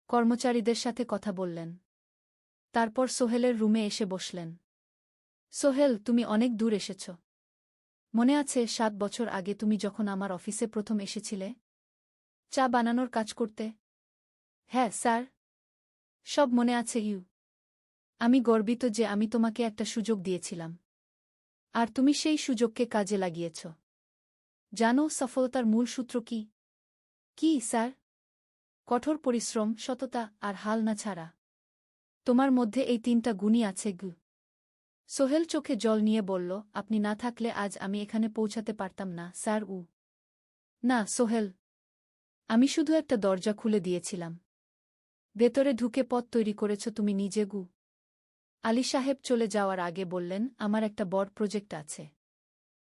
কর্মচারীদের সাথে কথা বললেন। তারপর সোহেলের রুমে এসে বসলেন। সোহেল, তুমি অনেক দূর এসেছ। মনে আছে 7 বছর আগে তুমি যখন আমার অফিসে প্রথম এসেছিলে চা বানানোর কাজ করতে? হ্যাঁ স্যার, সব মনে আছে ইউ। আমি গর্বিত যে আমি তোমাকে একটা সুযোগ দিয়েছিলাম, আর তুমি সেই সুযোগকে কাজে লাগিয়েছ। জানো সফলতার মূল সূত্র কি? কি স্যার? কঠোর পরিশ্রম, সততা আর হাল না ছাড়া। তোমার মধ্যে এই 3টা গুণই আছে গু। সোহেল চোখে জল নিয়ে বলল, আপনি না থাকলে আজ আমি এখানে পৌঁছাতে পারতাম না স্যার। না সোহেল, আমি শুধু একটা দরজা খুলে দিয়েছিলাম। ভেতরে ঢুকে পথ তৈরি করেছ তুমি নিজে গু। আলী সাহেব চলে যাওয়ার আগে বললেন, আমার একটা বড় প্রজেক্ট আছে।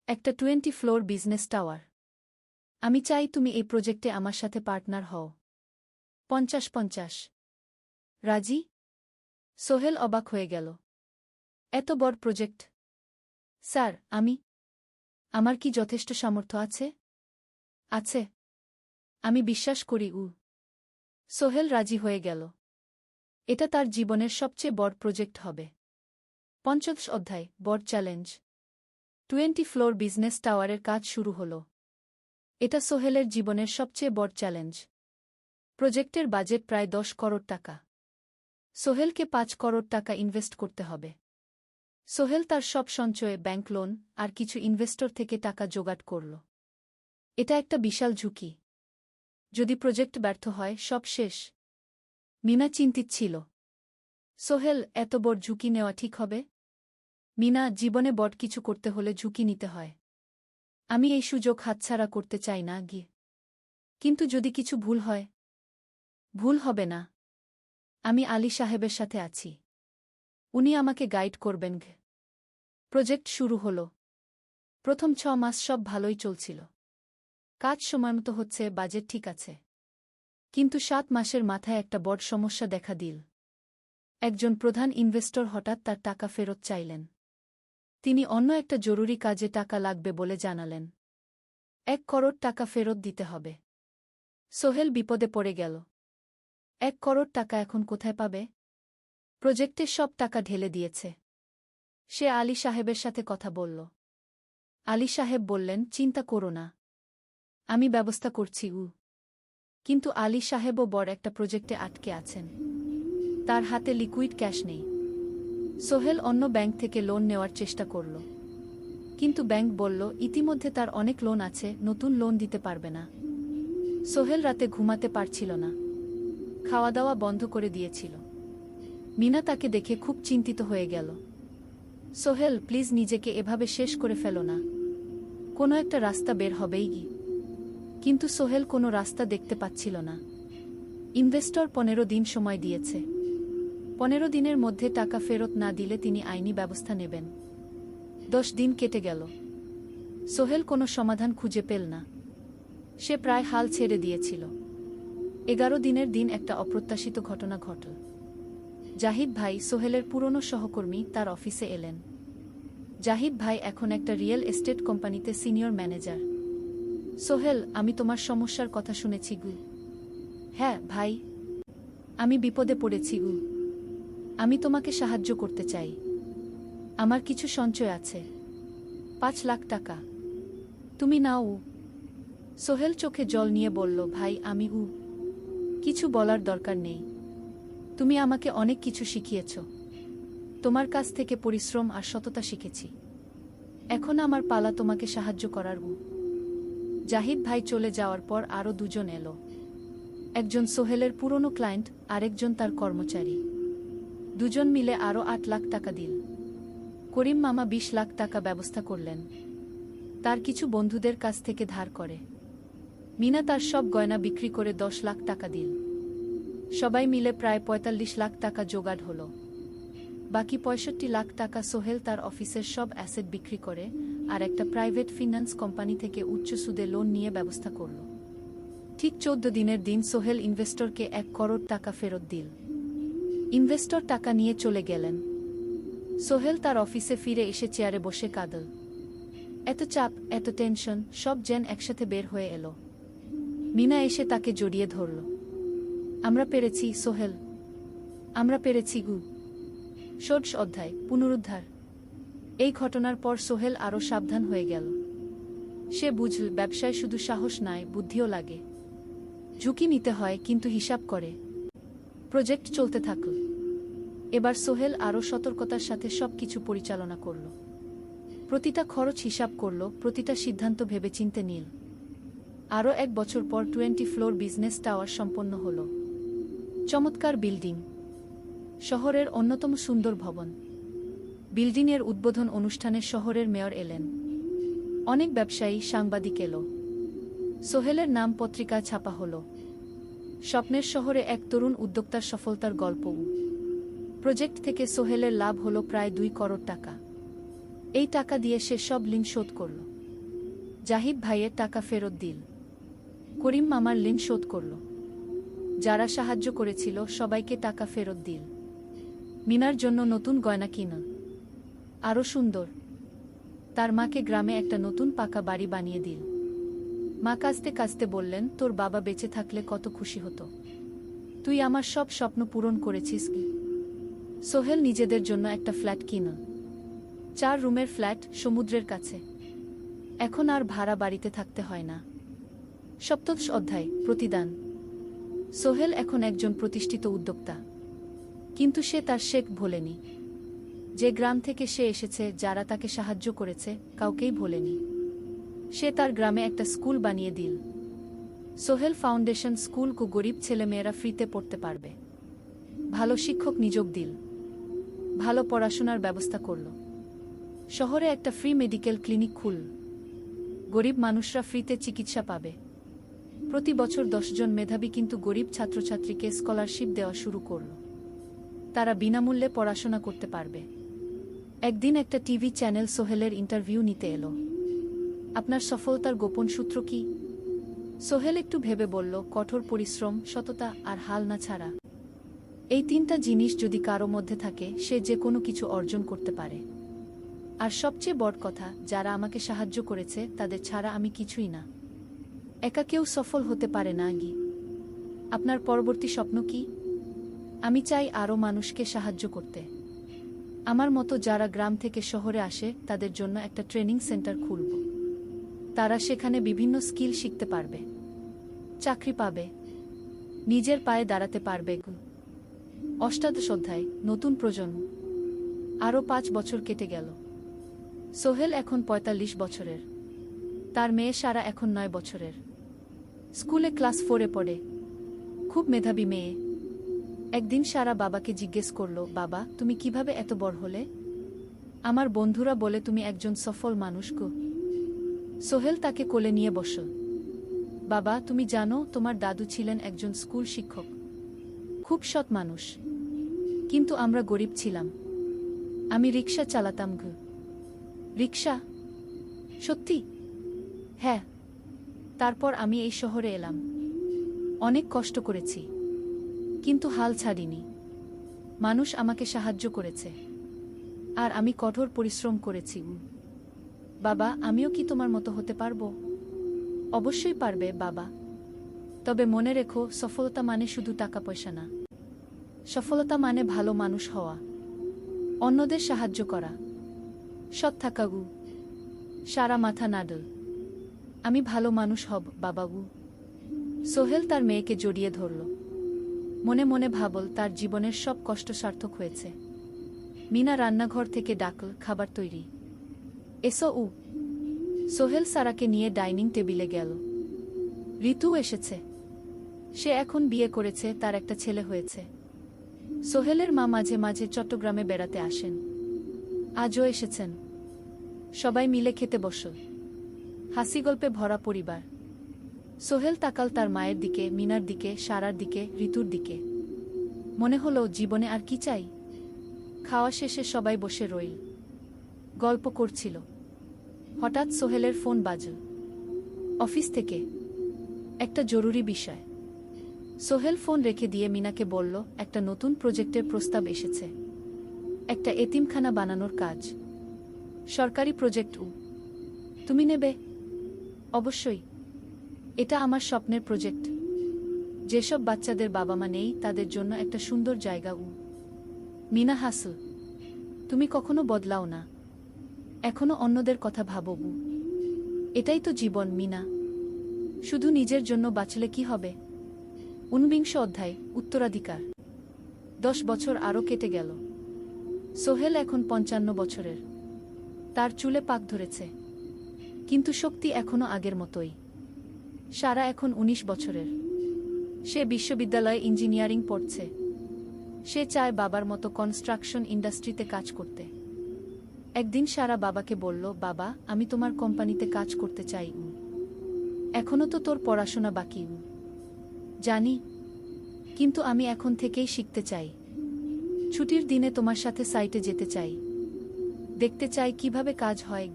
একটা 20 ফ্লোর বিজনেস টাওয়ার। আমি চাই তুমি এই প্রজেক্টে আমার সাথে পার্টনার হও। 50-50। রাজি? সোহেল অবাক হয়ে গেল। এত বড় প্রজেক্ট? স্যার, আমার কি যথেষ্ট সামর্থ্য আছে? আছে। আমি বিশ্বাস করি সোহেল রাজি হয়ে গেল। এটা তার জীবনের সবচেয়ে বড় প্রজেক্ট হবে। 50 অধ্যায়, বড় চ্যালেঞ্জ। 20 ফ্লোর বিজনেস টাওয়ারের কাজ শুরু হল। এটা সোহেলের জীবনের সবচেয়ে বড় চ্যালেঞ্জ। প্রজেক্টের বাজেট প্রায় 10 করোড় টাকা। সোহেলকে 5 করোড় টাকা ইনভেস্ট করতে হবে। সোহেল তার সব সঞ্চয়ে, ব্যাংক লোন আর কিছু ইনভেস্টর থেকে টাকা জোগাড় করল। এটা একটা বিশাল ঝুঁকি। যদি প্রজেক্ট ব্যর্থ হয়, সব শেষ। মিনা চিন্তিত ছিল। সোহেল, এত বড় ঝুঁকি নেওয়া ঠিক হবে? মিনা, জীবনে বড় কিছু করতে হলে ঝুঁকি নিতে হয়। আমি এই সুযোগ হাতছাড়া করতে চাই না গিয়ে। কিন্তু যদি কিছু ভুল হয়? ভুল হবে না। আমি আলী সাহেবের সাথে আছি। উনি আমাকে গাইড করবেন। প্রজেক্ট শুরু হল। প্রথম 6 মাস সব ভালোই চলছিল। কাজ সময়মতো হচ্ছে, বাজেট ঠিক আছে। কিন্তু 7 মাসের মাথায় একটা বড় সমস্যা দেখা দিল। একজন প্রধান ইনভেস্টর হঠাৎ তার টাকা ফেরত চাইলেন। তিনি অন্য একটা জরুরি কাজে টাকা লাগবে বলে জানালেন। 1 করোড় টাকা ফেরত দিতে হবে। সোহেল বিপদে পড়ে গেল। 1 করোড় টাকা এখন কোথায় পাবে? প্রজেক্টে সব টাকা ঢেলে দিয়েছে। সে আলী সাহেবের সাথে কথা বলল। আলী সাহেব বললেন, চিন্তা করো না, আমি ব্যবস্থা করছি। কিন্তু আলী সাহেবও বড় একটা প্রজেক্টে আটকে আছেন। তার হাতে লিকুইড ক্যাশ নেই। সোহেল অন্য ব্যাংক থেকে লোন নেওয়ার চেষ্টা করল। কিন্তু ব্যাংক বলল, ইতিমধ্যে তার অনেক লোন আছে, নতুন লোন দিতে পারবে না। সোহেল রাতে ঘুমাতে পারছিল না। খাওয়া দাওয়া বন্ধ করে দিয়েছিল। মিনা তাকে দেখে খুব চিন্তিত হয়ে গেল। সোহেল, প্লিজ নিজেকে এভাবে শেষ করে ফেলো না। কোনো একটা রাস্তা বের হবেই কি। কিন্তু সোহেল কোনো রাস্তা দেখতে পাচ্ছিল না। ইনভেস্টর 15 দিন সময় দিয়েছে। 15 দিনের মধ্যে টাকা ফেরত না দিলে তিনি আইনি ব্যবস্থা নেবেন। 10 দিন কেটে গেল। সোহেল কোনো সমাধান খুঁজে পেল না। সে প্রায় হাল ছেড়ে দিয়েছিল। 11 দিনের দিন একটা অপ্রত্যাশিত ঘটনা ঘটল। জাহিদ ভাই, সোহেলের পুরনো সহকর্মী, তার অফিসে এলেন। জাহিদ ভাই এখন একটা রিয়েল এস্টেট কোম্পানিতে সিনিয়র ম্যানেজার। সোহেল, আমি তোমার সমস্যার কথা শুনেছি গু। হ্যাঁ ভাই, আমি বিপদে পড়েছি গু। আমি তোমাকে সাহায্য করতে চাই। আমার কিছু সঞ্চয় আছে, 5 লাখ টাকা। তুমি নাও। সোহেল চোখে জল নিয়ে বলল, ভাই আমি কিছু বলার দরকার নেই। তুমি আমাকে অনেক কিছু শিখিয়েছ। তোমার কাছ থেকে পরিশ্রম আর সততা শিখেছি। এখন আমার পালা তোমাকে সাহায্য করার। জাহিদ ভাই চলে যাওয়ার পর আরও 2 জন এলো। একজন সোহেলের পুরনো ক্লায়েন্ট, আরেকজন তার কর্মচারী। 2 জন মিলে আরও 8 লাখ টাকা দিল। করিম মামা 20 লাখ টাকা ব্যবস্থা করলেন। তার কিছু বন্ধুদের কাছ থেকে ধার করে। মিনা তার সব গয়না বিক্রি করে 10 লাখ টাকা দিল। সবাই মিলে প্রায় 45 লাখ টাকা জোগাড় হল। বাকি 65 লাখ টাকা সোহেল তার অফিসের সব অ্যাসেট বিক্রি করে আর একটা প্রাইভেট ফিন্যান্স কোম্পানি থেকে উচ্চ সুদে লোন নিয়ে ব্যবস্থা করল। ঠিক 14 দিনের দিন সোহেল ইনভেস্টরকে 1 করোড় টাকা ফেরত দিল। ইনভেস্টর টাকা নিয়ে চলে গেলেন। সোহেল তার অফিসে ফিরে এসে চেয়ারে বসে কাঁদল। এত চাপ, এত টেনশন, সব যেন একসাথে বের হয়ে এলো। মিনা এসে তাকে জড়িয়ে ধরল। আমরা পেরেছি সোহেল, আমরা পেরেছি গু। ষোড়শ অধ্যায়, পুনরুদ্ধার। এই ঘটনার পর সোহেল আরও সাবধান হয়ে গেল। সে বুঝল ব্যবসায় শুধু সাহস নয়, বুদ্ধিও লাগে। ঝুঁকি নিতে হয়, কিন্তু হিসাব করে। প্রজেক্ট চলতে থাকল। এবার সোহেল আরও সতর্কতার সাথে সবকিছু পরিচালনা করল। প্রতিটা খরচ হিসাব করল, প্রতিটা সিদ্ধান্ত ভেবেচিন্তে নিল। আরও 1 বছর পর 20 ফ্লোর বিজনেস টাওয়ার সম্পন্ন হল। চমৎকার বিল্ডিং, শহরের অন্যতম সুন্দর ভবন। বিল্ডিংয়ের উদ্বোধন অনুষ্ঠানে শহরের মেয়র এলেন। অনেক ব্যবসায়ী, সাংবাদিক এলো। সোহেলের নাম পত্রিকা ছাপা হল। স্বপ্নের শহরে এক তরুণ উদ্যোক্তার সফলতার গল্প। প্রজেক্ট থেকে সোহেলের লাভ হল প্রায় 2 করোড় টাকা। এই টাকা দিয়ে সে সব ঋণ শোধ করল। জাহিদ ভাইয়ের টাকা ফেরত দিল। করিম মামার ঋণ শোধ করল। যারা সাহায্য করেছিল সবাইকে টাকা ফেরত দিল। মিনার জন্য নতুন গয়না কিনল, আরও সুন্দর। তার মাকে গ্রামে একটা নতুন পাকা বাড়ি বানিয়ে দিল। মা কাঁদতে কাঁদতে বললেন, তোর বাবা বেঁচে থাকলে কত খুশি হতো। তুই আমার সব স্বপ্ন পূরণ করেছিস কি। সোহেল নিজেদের জন্য একটা ফ্ল্যাট কিনল। 4 রুমের ফ্ল্যাট, সমুদ্রের কাছে। এখন আর ভাড়া বাড়িতে থাকতে হয় না। সপ্তদশ অধ্যায়, প্রতিদান। সোহেল এখন একজন প্রতিষ্ঠিত উদ্যোক্তা। কিন্তু সে তার শেখ ভোলেনি। যে গ্রাম থেকে সে এসেছে, যারা তাকে সাহায্য করেছে, কাউকেই ভোলেনি। সে তার গ্রামে একটা স্কুল বানিয়ে দিল। সোহেল ফাউন্ডেশন স্কুল, গরিব ছেলেমেয়েরা ফ্রিতে পড়তে পারবে। ভালো শিক্ষক নিযোগ দিল। ভালো পড়াশোনার ব্যবস্থা করল। শহরে একটা ফ্রি মেডিকেল ক্লিনিক খুলল। গরিব মানুষরা ফ্রিতে চিকিৎসা পাবে। প্রতি বছর 10 জন মেধাবী কিন্তু গরিব ছাত্রছাত্রীকে স্কলারশিপ দেওয়া শুরু করল। তারা বিনামূল্যে পড়াশোনা করতে পারবে। একদিন একটা টিভি চ্যানেল সোহেলের ইন্টারভিউ নিতে এলো। আপনার সফলতার গোপন সূত্র কি? সোহেল একটু ভেবে বলল, কঠোর পরিশ্রম, সততা আর হাল না ছাড়া। এই 3টা জিনিস যদি কারো মধ্যে থাকে, সে যে কোনো কিছু অর্জন করতে পারে। আর সবচেয়ে বড় কথা, যারা আমাকে সাহায্য করেছে তাদের ছাড়া আমি কিছুই না। একা কেউ সফল হতে পারে না। গি, আপনার পরবর্তী স্বপ্ন কি? আমি চাই আরও মানুষকে সাহায্য করতে। আমার মতো যারা গ্রাম থেকে শহরে আসে, তাদের জন্য একটা ট্রেনিং সেন্টার খুলব। তারা সেখানে বিভিন্ন স্কিল শিখতে পারবে, চাকরি পাবে, নিজের পায়ে দাঁড়াতে পারবে। অষ্টাদশ অধ্যায়, নতুন প্রজন্ম। আরও 5 বছর কেটে গেল। সোহেল এখন 45 বছরের। তার মেয়ে সারা এখন 9 বছরের। স্কুলে ক্লাস 4-এ পড়ে। খুব মেধাবী মেয়ে। একদিন সারা বাবাকে জিজ্ঞেস করল, বাবা, তুমি কিভাবে এত বড় হলে? আমার বন্ধুরা বলে তুমি একজন সফল মানুষ গো। সোহেল তাকে কোলে নিয়ে বসল। বাবা, তুমি জানো, তোমার দাদু ছিলেন একজন স্কুল শিক্ষক। খুব সৎ মানুষ। কিন্তু আমরা গরিব ছিলাম। আমি রিক্সা চালাতাম গো। রিক্সা? সত্যি? হ্যাঁ। তারপর আমি এই শহরে এলাম। অনেক কষ্ট করেছি, কিন্তু হাল ছাড়িনি। মানুষ আমাকে সাহায্য করেছে, আর আমি কঠোর পরিশ্রম করেছি। বাবা, আমিও কি তোমার মতো হতে পারবো? অবশ্যই পারবে বাবা। তবে মনে রেখো, সফলতা মানে শুধু টাকা পয়সা না। সফলতা মানে ভালো মানুষ হওয়া, অন্যদের সাহায্য করা, সৎ থাকা। গু, সারা মাথা নাডল। আমি ভালো মানুষ হব বাবাগু। সোহেল তার মেয়েকে জড়িয়ে ধরল। মনে মনে ভাবল, তার জীবনের সব কষ্ট সার্থক হয়েছে। মিনা রান্নাঘর থেকে ডাকল, খাবার তৈরি। এসো। সোহেল সারাকে নিয়ে ডাইনিং টেবিলে গেল। ঋতু এসেছে। সে এখন বিয়ে করেছে, তার একটা ছেলে হয়েছে। সোহেলের মা মাঝে মাঝে চট্টগ্রামে বেড়াতে আসেন। আজও এসেছেন। সবাই মিলে খেতে বসল। হাসি গল্পে ভরা পরিবার। সোহেল তাকাল তার মায়ের দিকে, মিনার দিকে, সারার দিকে, ঋতুর দিকে। মনে হলো, জীবনে আর কি চাই? খাওয়া শেষে সবাই বসে রইল, গল্প করছিল। হঠাৎ সোহেলের ফোন বাজল। অফিস থেকে একটা জরুরি বিষয়। সোহেল ফোন রেখে দিয়ে মিনাকে বলল, একটা নতুন প্রজেক্টের প্রস্তাব এসেছে। একটা এতিমখানা বানানোর কাজ। সরকারি প্রজেক্ট। তুমি নেবে? অবশ্যই। এটা আমার স্বপ্নের প্রজেক্ট। যেসব বাচ্চাদের বাবা মা নেই তাদের জন্য একটা সুন্দর জায়গা। মিনা হাসল। তুমি কখনো বদলাও না, এখনো অন্যদের কথা ভাবো। এটাই তো জীবন মিনা, শুধু নিজের জন্য বাঁচলে কি হবে? 49 অধ্যায়, উত্তরাধিকার। 10 বছর আরও কেটে গেল। সোহেল এখন 55 বছরের। তার চুলে পাক ধরেছে, কিন্তু শক্তি এখনো আগের মতোই। সারা এখন 19 বছরের। সে বিশ্ববিদ্যালয়ে ইঞ্জিনিয়ারিং পড়ছে। সে চায় বাবার মতো কনস্ট্রাকশন ইন্ডাস্ট্রিতে কাজ করতে। একদিন সারা বাবাকে বলল, বাবা, আমি তোমার কোম্পানিতে কাজ করতে চাই। এখনো তো তোর পড়াশোনা বাকি। জানি, কিন্তু আমি এখন থেকেই শিখতে চাই। ছুটির দিনে তোমার সাথে সাইটে যেতে চাই, দেখতে চাই কিভাবে কাজ হয়।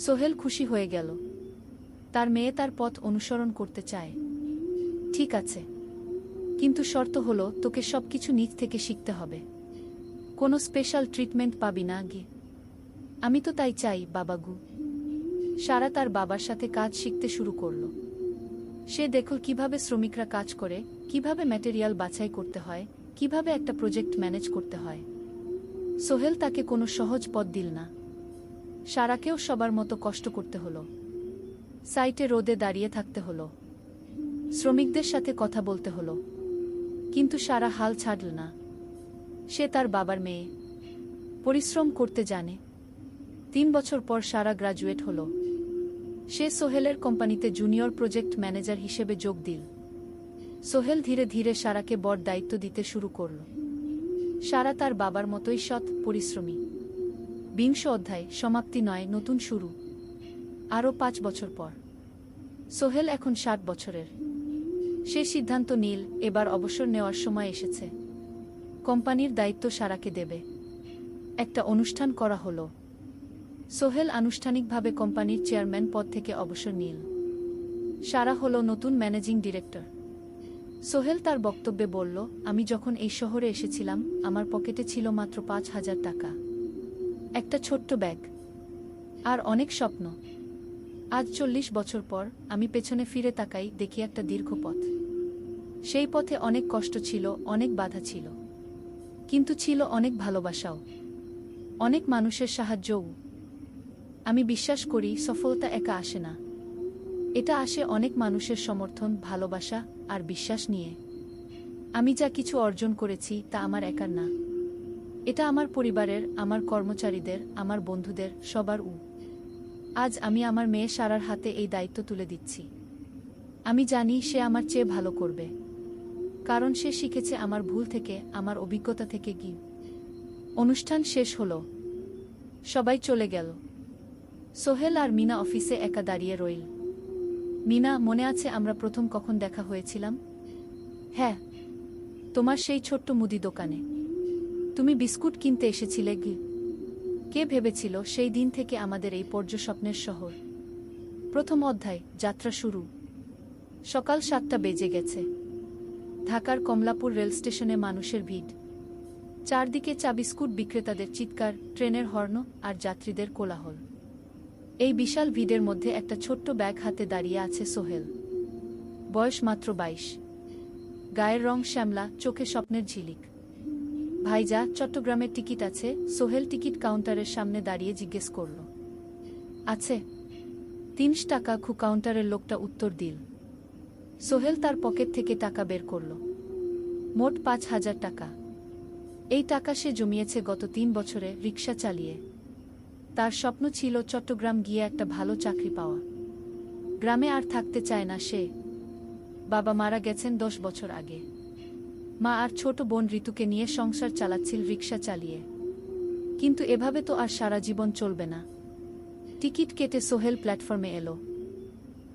সোহেল খুশি হয়ে গেল। তার মেয়ে তার পথ অনুসরণ করতে চায়। ঠিক আছে, কিন্তু শর্ত হলো তোকে সবকিছু নিজ থেকে শিখতে হবে। কোনো স্পেশাল ট্রিটমেন্ট পাবি না। আমি তো তাই চাই বাবাগু। সারা তার বাবার সাথে কাজ শিখতে শুরু করল। সে দেখল কিভাবে শ্রমিকরা কাজ করে, কিভাবে ম্যাটেরিয়াল বাছাই করতে হয়, কিভাবে একটা প্রজেক্ট ম্যানেজ করতে হয়। সোহেল তাকে কোনো সহজ পথ দিল না। সারাকেও সবার মতো কষ্ট করতে হলো। সাইটে রোদে দাঁড়িয়ে থাকতে হলো, শ্রমিকদের সাথে কথা বলতে হলো, কিন্তু সারা হাল ছাড়ল না। সে তার বাবার মেয়ে, পরিশ্রম করতে জানে। 3 বছর পর সারা গ্রাজুয়েট হলো। সে সোহেলের কোম্পানিতে জুনিয়র প্রজেক্ট ম্যানেজার হিসেবে যোগ দিল। সোহেল ধীরে ধীরে সারাকে বড় দায়িত্ব দিতে শুরু করল। সারা তার বাবার মতোই সৎ, পরিশ্রমী। 20 অধ্যায়, সমাপ্তি নয়, নতুন শুরু। আরও 5 বছর পর সোহেল এখন 60 বছরের। সে সিদ্ধান্ত নিল, এবার অবসর নেওয়ার সময় এসেছে। কোম্পানির দায়িত্ব সারাকে দেবে। একটা অনুষ্ঠান করা হলো। সোহেল আনুষ্ঠানিকভাবে কোম্পানির চেয়ারম্যান পদ থেকে অবসর নিল। সারা হলো নতুন ম্যানেজিং ডিরেক্টর। সোহেল তার বক্তব্যে বলল, আমি যখন এই শহরে এসেছিলাম আমার পকেটে ছিল মাত্র 5,000 টাকা, একটা ছোট্ট ব্যাগ, আর অনেক স্বপ্ন। আজ 40 বছর পর আমি পেছনে ফিরে তাকাই, দেখি একটা দীর্ঘ পথ। সেই পথে অনেক কষ্ট ছিল, অনেক বাধা ছিল, কিন্তু ছিল অনেক ভালোবাসাও, অনেক মানুষের সাহায্যও। আমি বিশ্বাস করি সফলতা একা আসে না, এটা আসে অনেক মানুষের সমর্থন, ভালোবাসা আর বিশ্বাস নিয়ে। আমি যা কিছু অর্জন করেছি তা আমার একার না, এটা আমার পরিবারের, আমার কর্মচারীদের, আমার বন্ধুদের, সবার। আজ আমি আমার মেয়ে সারার হাতে এই দায়িত্ব তুলে দিচ্ছি। আমি জানি সে আমার চেয়ে ভালো করবে, কারণ সে শিখেছে আমার ভুল থেকে, আমার অভিজ্ঞতা থেকে। অনুষ্ঠান শেষ হলো, সবাই চলে গেল। সোহেল আর মিনা অফিসে একা দাঁড়িয়ে রইল। মিনা, মনে আছে আমরা প্রথম কখন দেখা হয়েছিলাম? হ্যাঁ, তোমার সেই ছোট্ট মুদি দোকানে। তুমি বিস্কুট কিনতে এসেছিলে। কে ভেবেছিল সেই দিন থেকে আমাদের এই পর্যস্বপ্নের শহর। প্রথম অধ্যায়, যাত্রা শুরু। সকাল 7টা বেজে গেছে। ঢাকার কমলাপুর রেল স্টেশনে মানুষের ভিড়। চারদিকে চা বিস্কুট বিক্রেতাদের চিৎকার, ট্রেনের হর্ন আর যাত্রীদের কোলাহল। এই বিশাল ভিড়ের মধ্যে একটা ছোট্ট ব্যাগ হাতে দাঁড়িয়ে আছে সোহেল। বয়স মাত্র 22। গায়ের রং শ্যামলা, চোখে স্বপ্নের ঝিলিক। ভাইজা, চট্টগ্রামের টিকিট আছে? সোহেল টিকিট কাউন্টারের সামনে দাঁড়িয়ে জিজ্ঞেস করল। আছে। 3 টাকা। কাউন্টারের লোকটা উত্তর দিল। সোহেল তার পকেট থেকে টাকা বের করল। মোট 5,000 টাকা। এই টাকা সে জমিয়েছে গত 3 বছরে রিক্সা চালিয়ে। তার স্বপ্ন ছিল চট্টগ্রাম গিয়ে একটা ভালো চাকরি পাওয়া। গ্রামে আর থাকতে চায় না সে। বাবা মারা গেছেন 10 বছর আগে। মা আর ছোট বোন ঋতুকে নিয়ে সংসার চালাচ্ছিল রিক্সা চালিয়ে। কিন্তু এভাবে তো আর সারা জীবন চলবে না। টিকিট কেটে সোহেল প্ল্যাটফর্মে এলো।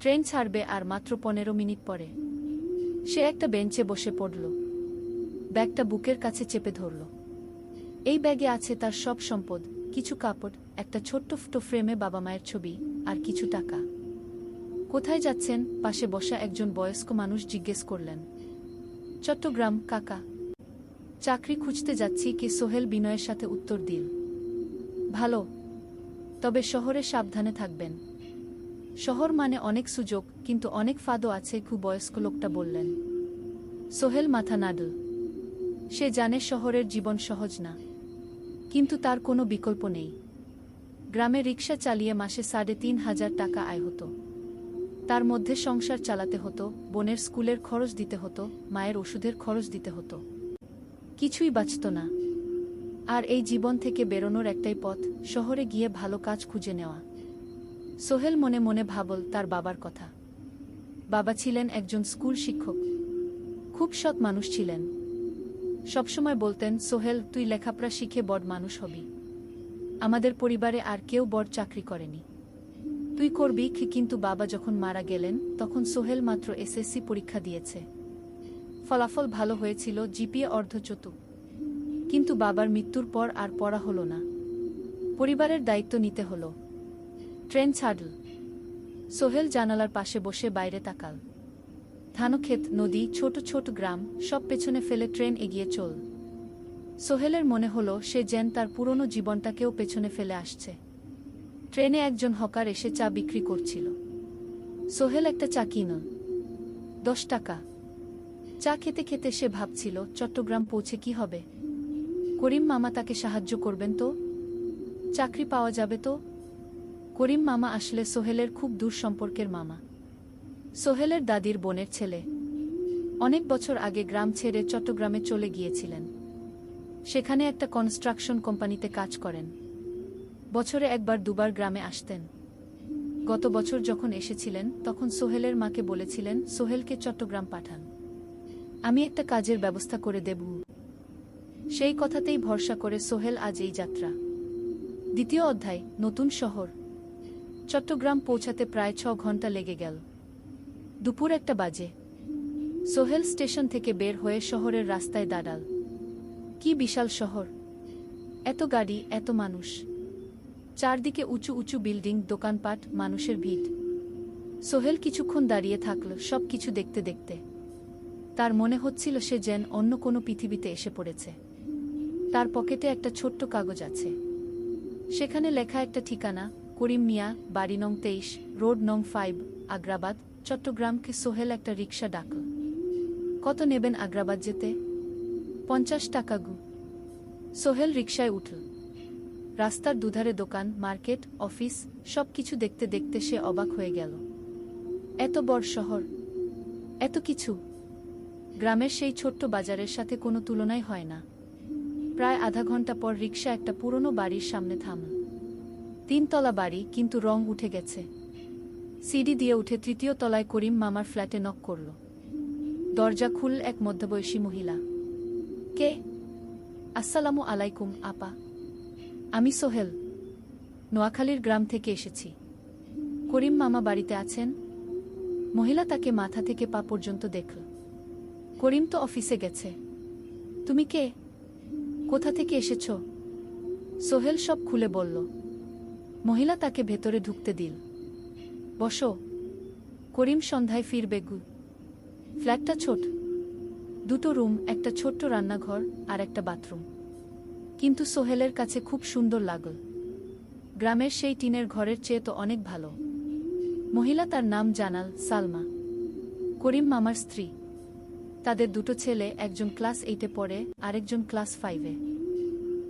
ট্রেন ছাড়বে আর মাত্র 15 মিনিট পরে। সে একটা বেঞ্চে বসে পড়ল, ব্যাগটা বুকের কাছে চেপে ধরল। এই ব্যাগে আছে তার সব সম্পদ, কিছু কাপড়, একটা ছোট্ট ফটো ফ্রেমে বাবা মায়ের ছবি, আর কিছু টাকা। কোথায় যাচ্ছেন? পাশে বসা একজন বয়স্ক মানুষ জিজ্ঞেস করলেন। চট্টগ্রাম কাকা। চাকরি খুঁজতে যাচ্ছি। কে? সোহেল বিনয়ের সাথে উত্তর দিল। ভালো। তবে শহরে সাবধানে থাকবেন। শহর মানে অনেক সুযোগ, কিন্তু অনেক ফাঁদও আছে, খুব বয়স্ক লোকটা বললেন। সোহেল মাথা নাড়ল। সে জানে শহরের জীবন সহজ না, কিন্তু তার কোনো বিকল্প নেই। গ্রামে রিকশা চালিয়ে মাসে ৩,৫০০ টাকা আয় হতো। তার মধ্যে সংসার চালাতে হতো, বোনের স্কুলের খরচ দিতে হতো, মায়ের ওষুধের খরচ দিতে হতো। কিছুই বাঁচত না। আর এই জীবন থেকে বেরোনোর একটাই পথ, শহরে গিয়ে ভালো কাজ খুঁজে নেওয়া। সোহেল মনে মনে ভাবল তার বাবার কথা। বাবা ছিলেন একজন স্কুল শিক্ষক, খুব সৎ মানুষ ছিলেন। সবসময় বলতেন, সোহেল, তুই লেখাপড়া শিখে বড় মানুষ হবি। আমাদের পরিবারে আর কেউ বড় চাকরি করেনি, তুই করবি। কিন্তু বাবা যখন মারা গেলেন তখন সোহেল মাত্র এসএসসি পরীক্ষা দিয়েছে। ফলাফল ভালো হয়েছিল, জিপিএ অর্ধচতুর। কিন্তু বাবার মৃত্যুর পর আর পড়া হলো না। পরিবারের দায়িত্ব নিতে হলো। ট্রেন ছাড়ল। সোহেল জানালার পাশে বসে বাইরে তাকাল। ধানক্ষেত, নদী, ছোট ছোট গ্রাম, সব পেছনে ফেলে ট্রেন এগিয়ে চল। সোহেলের মনে হলো সে যেন তার পুরনো জীবনটাকেও পেছনে ফেলে আসছে। ট্রেনে একজন হকার এসে চা বিক্রি করছিল। সোহেল একটা চা কিনল, 10 টাকা। চা খেতে খেতে সে ভাবছিল, চট্টগ্রাম পৌঁছে কি হবে। করিম মামা তাকে সাহায্য করবেন তো? চাকরি পাওয়া যাবে তো? করিম মামা আসলে সোহেলের খুব দূর সম্পর্কের মামা। সোহেলের দাদির বোনের ছেলে। অনেক বছর আগে গ্রাম ছেড়ে চট্টগ্রামে চলে গিয়েছিলেন। সেখানে একটা কনস্ট্রাকশন কোম্পানিতে কাজ করেন। বছরে একবার দুবার গ্রামে আসতেন। গত বছর যখন এসেছিলেন তখন সোহেলের মাকে বলেছিলেন, সোহেলকে চট্টগ্রাম পাঠান, আমি একটা কাজের ব্যবস্থা করে দেব। সেই কথাতেই ভরসা করে সোহেল আজ এই যাত্রা। দ্বিতীয় অধ্যায়, নতুন শহর। চট্টগ্রাম পৌঁছাতে প্রায় 6 ঘন্টা লেগে গেল। দুপুর 1টা বাজে। সোহেল স্টেশন থেকে বের হয়ে শহরের রাস্তায় দাঁড়াল। কি বিশাল শহর! এত গাড়ি, এত মানুষ। চারদিকে উঁচু উঁচু বিল্ডিং, দোকানপাট, মানুষের ভিড়। সোহেল কিছুক্ষণ দাঁড়িয়ে থাকল, সব কিছু দেখতে দেখতে। তার মনে হচ্ছিল সে যেন অন্য কোনো পৃথিবীতে এসে পড়েছে। তার পকেটে একটা ছোট্ট কাগজ আছে। সেখানে লেখা একটা ঠিকানা, করিম মিয়া, বাড়ি নং 23, রোড নং 5, আগ্রাবাদ, চট্টগ্রামকে। সোহেল একটা রিকশা ডাকল। কত নেবেন আগ্রাবাদ যেতে? 50 টাকা গু। সোহেল রিকশায় উঠল। রাস্তার দুধারে দোকান, মার্কেট, অফিস, সব কিছু দেখতে দেখতে সে অবাক হয়ে গেল। এত বড় শহর, এত কিছু! গ্রামের সেই ছোট্ট বাজারের সাথে কোনো তুলনাই হয় না। প্রায় আধা ঘন্টা পর রিকশা একটা পুরনো বাড়ির সামনে থামল। 3 তলা বাড়ি, কিন্তু রং উঠে গেছে। সিঁড়ি দিয়ে উঠে 3য় তলায় করিম মামার ফ্ল্যাটে নক করল। দরজা খুলল এক মধ্যবয়সী মহিলা। কে? আসসালামু আলাইকুম আপা, আমি সোহেল, নোয়াখালীর গ্রাম থেকে এসেছি। করিম মামা বাড়িতে আছেন? মহিলা তাকে মাথা থেকে পা পর্যন্ত দেখল। করিম তো অফিসে গেছে। তুমি কে? কোথা থেকে এসেছ? সোহেল সব খুলে বলল। মহিলা তাকে ভেতরে ঢুকতে দিল। বসো। করিম সন্ধ্যায় ফিরবে গু। ফ্ল্যাটটা ছোট, 2টো রুম, একটা ছোট্ট রান্নাঘর আর একটা বাথরুম। কিন্তু সোহেলের কাছে খুব সুন্দর লাগল। গ্রামের সেই টিনের ঘরের চেয়ে তো অনেক ভালো। মহিলা তার নাম জানাল, সালমা, করিম মামার স্ত্রী। তাদের 2টো ছেলে, একজন ক্লাস 8-এ পড়ে, আরেকজন ক্লাস 5-এ।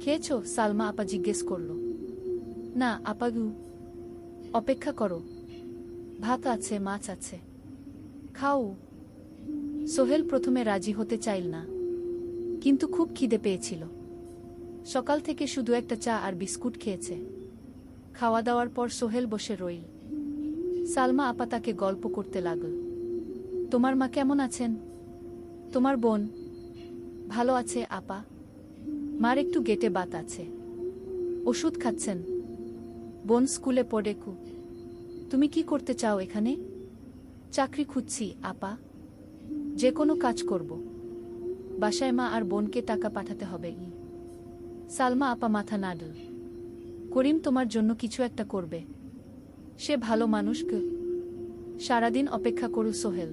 খেয়েছ? সালমা আপা জিজ্ঞেস করল। না আপা গু। অপেক্ষা করো, ভাত আছে, মাছ আছে, খাও। সোহেল প্রথমে রাজি হতে চাইল না, কিন্তু খুব খিদে পেয়েছিল। সকাল থেকে শুধু একটা চা আর বিস্কুট খেয়েছে। খাওয়া দাওয়ার পর সোহেল বসে রইল। সালমা আপা তাকে গল্প করতে লাগল। তোমার মা কেমন আছেন? তোমার বোন? ভালো আছে আপা, মার একটু গেটে বাত আছে, ওষুধ খাচ্ছেন। বোন স্কুলে পড়ে কু। তুমি কি করতে চাও এখানে? চাকরি খুঁজছি আপা, যে কোনো কাজ করব। বাসায় মা আর বোনকে টাকা পাঠাতে হবে। সালমা আপা মাথা নাড়ল। করিম তোমার জন্য কিছু একটা করবে, সে ভালো মানুষ কে। সারাদিন অপেক্ষা করু সোহেল।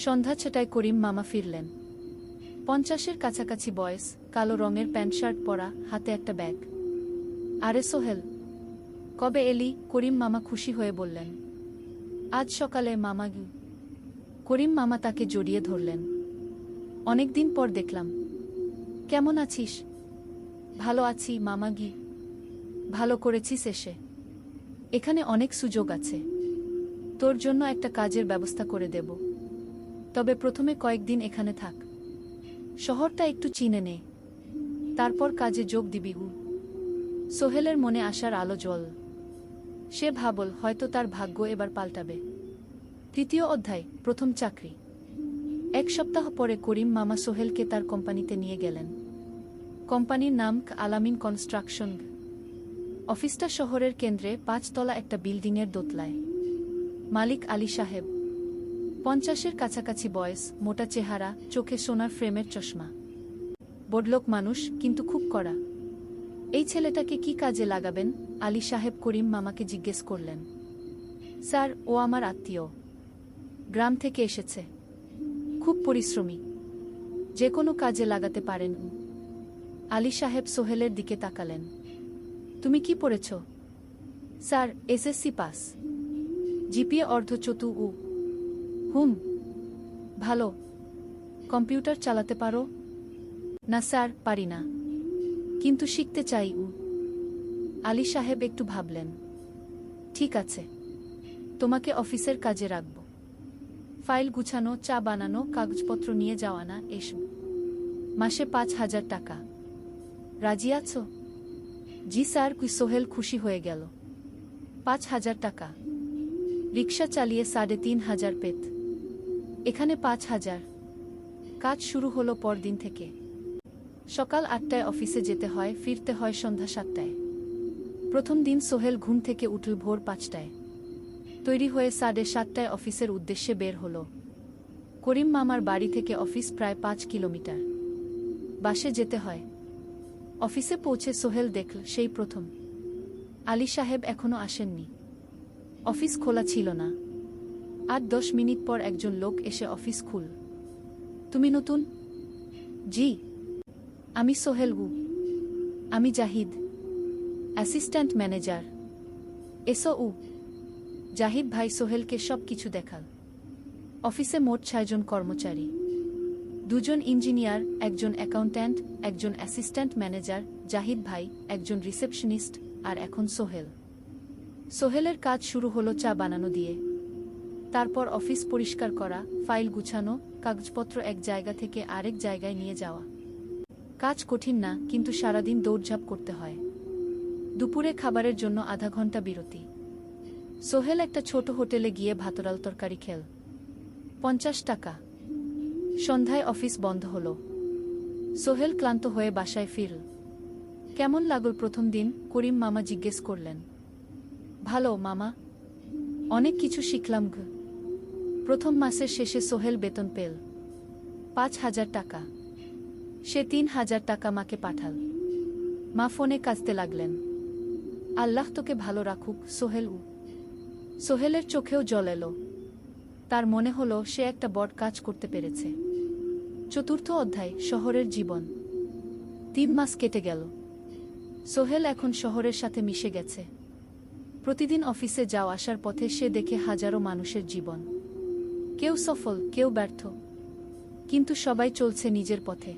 সন্ধ্যা 6টায় করিম মামা ফিরলেন। 50-এর কাছাকাছি বয়স, কালো রঙের প্যান্ট শার্ট পরা, হাতে একটা ব্যাগ। আরে সোহেল, কবে এলি? করিম মামা খুশি হয়ে বললেন। আজ সকালে মামা। করিম মামা তাকে জড়িয়ে ধরলেন। অনেকদিন পর দেখলাম। কেমন আছিস? ভালো আছি মামা গি। ভালো করেছিস এসে। এখানে অনেক সুযোগ আছে। তোর জন্য একটা কাজের ব্যবস্থা করে দেব। তবে প্রথমে কয়েকদিন এখানে থাক। শহরটা একটু চিনে নে। তারপর কাজে যোগ দিবি। সোহেলের মনে আসার আলো জ্বল। সে ভাবল হয়তো তার ভাগ্য এবার পাল্টাবে। তৃতীয় অধ্যায়, প্রথম চাকরি। এক সপ্তাহ পরে করিম মামা সোহেলকে তার কোম্পানিতে নিয়ে গেলেন। কোম্পানির নাম আলামিন কনস্ট্রাকশন। অফিসটা শহরের কেন্দ্রে ৫ তলা একটা বিল্ডিংয়ের দোতলায়। মালিক আলী সাহেব। ৫০-এর কাছাকাছি বয়স, মোটা চেহারা, চোখে সোনার ফ্রেমের চশমা। বড়লোক মানুষ, কিন্তু খুব কড়া। এই ছেলেটাকে কি কাজে লাগাবেন? আলী সাহেব করিম মামাকে জিজ্ঞেস করলেন। স্যার, ও আমার আত্মীয়। গ্রাম থেকে এসেছে। খুব পরিশ্রমী। যে কোনো কাজে লাগাতে পারেন। আলী সাহেব সোহেলের দিকে তাকালেন। তুমি কি পড়েছ? Sir, SSC pass. জিপিএ অর্ধচতু। হুম। ভালো। কম্পিউটার চালাতে পারো? না স্যার, পারি না। কিন্তু শিখতে চাই। আলী সাহেব একটু ভাবলেন। ঠিক আছে, তোমাকে অফিসের কাজে রাখব। ফাইল গুছানো, চা বানানো, কাগজপত্র নিয়ে যাওয়া, না এসব। মাসে ৫,০০০ টাকা। রাজি আছো? জি স্যার। সোহেল খুশি হয়ে গেল। ৫,০০০ টাকা। রিকশা চালিয়ে ৩,৫০০ পেত। এখানে ৫,০০০। কাজ শুরু হলো পরদিন থেকে। সকাল ৮টায় অফিসে যেতে হয়, ফিরতে হয় সন্ধ্যা ৭টায়। প্রথম দিন সোহেল ঘুম থেকে উঠল ভোর ৫টায়। তৈরি হয়ে ৭:৩০টায় অফিসের উদ্দেশ্যে বের হল। করিম মামার বাড়ি থেকে অফিস প্রায় ৫ কিলোমিটার। বাসে যেতে হয়। অফিসে পৌঁছে সোহেল দেখল সেই প্রথম আলী সাহেব এখনো আসেননি। অফিস খোলা ছিল না। ৮-১০ মিনিট পর একজন লোক এসে অফিস খুল। তুমি নতুন? জি। আমি সোহেল। আমি জাহিদ, অ্যাসিস্ট্যান্ট ম্যানেজার। এসো। জাহিদ ভাই সোহেলকে সব কিছু দেখাল। অফিসে মোট ৬ জন কর্মচারী। ২ জন ইঞ্জিনিয়ার, একজন অ্যাকাউন্ট্যান্ট, একজন অ্যাসিস্ট্যান্ট ম্যানেজার, জাহিদ ভাই, একজন রিসেপশনিস্ট, আর এখন সোহেল। সোহেলের কাজ শুরু হলো চা বানানো দিয়ে। তারপর অফিস পরিষ্কার করা, ফাইল গুছানো, কাগজপত্র এক জায়গা থেকে আরেক জায়গায় নিয়ে যাওয়া। কাজ কঠিন না, কিন্তু সারাদিন দৌড়ঝাঁপ করতে হয়। দুপুরে খাবারের জন্য আধা ঘন্টা বিরতি। সোহেল একটা ছোট হোটেলে গিয়ে ভাতডাল তরকারি খেল। ৫০ টাকা। সন্ধ্যায় অফিস বন্ধ হল। সোহেল ক্লান্ত হয়ে বাসায় ফিরল। কেমন লাগল প্রথম দিন? করিম মামা জিজ্ঞেস করলেন। ভালো মামা। অনেক কিছু শিখলাম। প্রথম মাসের শেষে সোহেল বেতন পেল ৫,০০০ টাকা। সে ৩,০০০ টাকা মাকে পাঠাল। মা ফোনে কাঁদতে লাগলেন। আল্লাহ তোকে ভালো রাখুক সোহেল। সোহেলের চোখেও জল এলো। তার মনে হলো সে একটা বড় কাজ করতে পেরেছে। চতুর্থ অধ্যায়, শহরের জীবন। ৩ মাস কেটে গেল। সোহেল এখন শহরের সাথে মিশে গেছে। প্রতিদিন অফিসে যাওয়া আসার পথে সে দেখে হাজারো মানুষের জীবন। কেউ সফল, কেউ ব্যর্থ, কিন্তু সবাই চলছে নিজের পথে।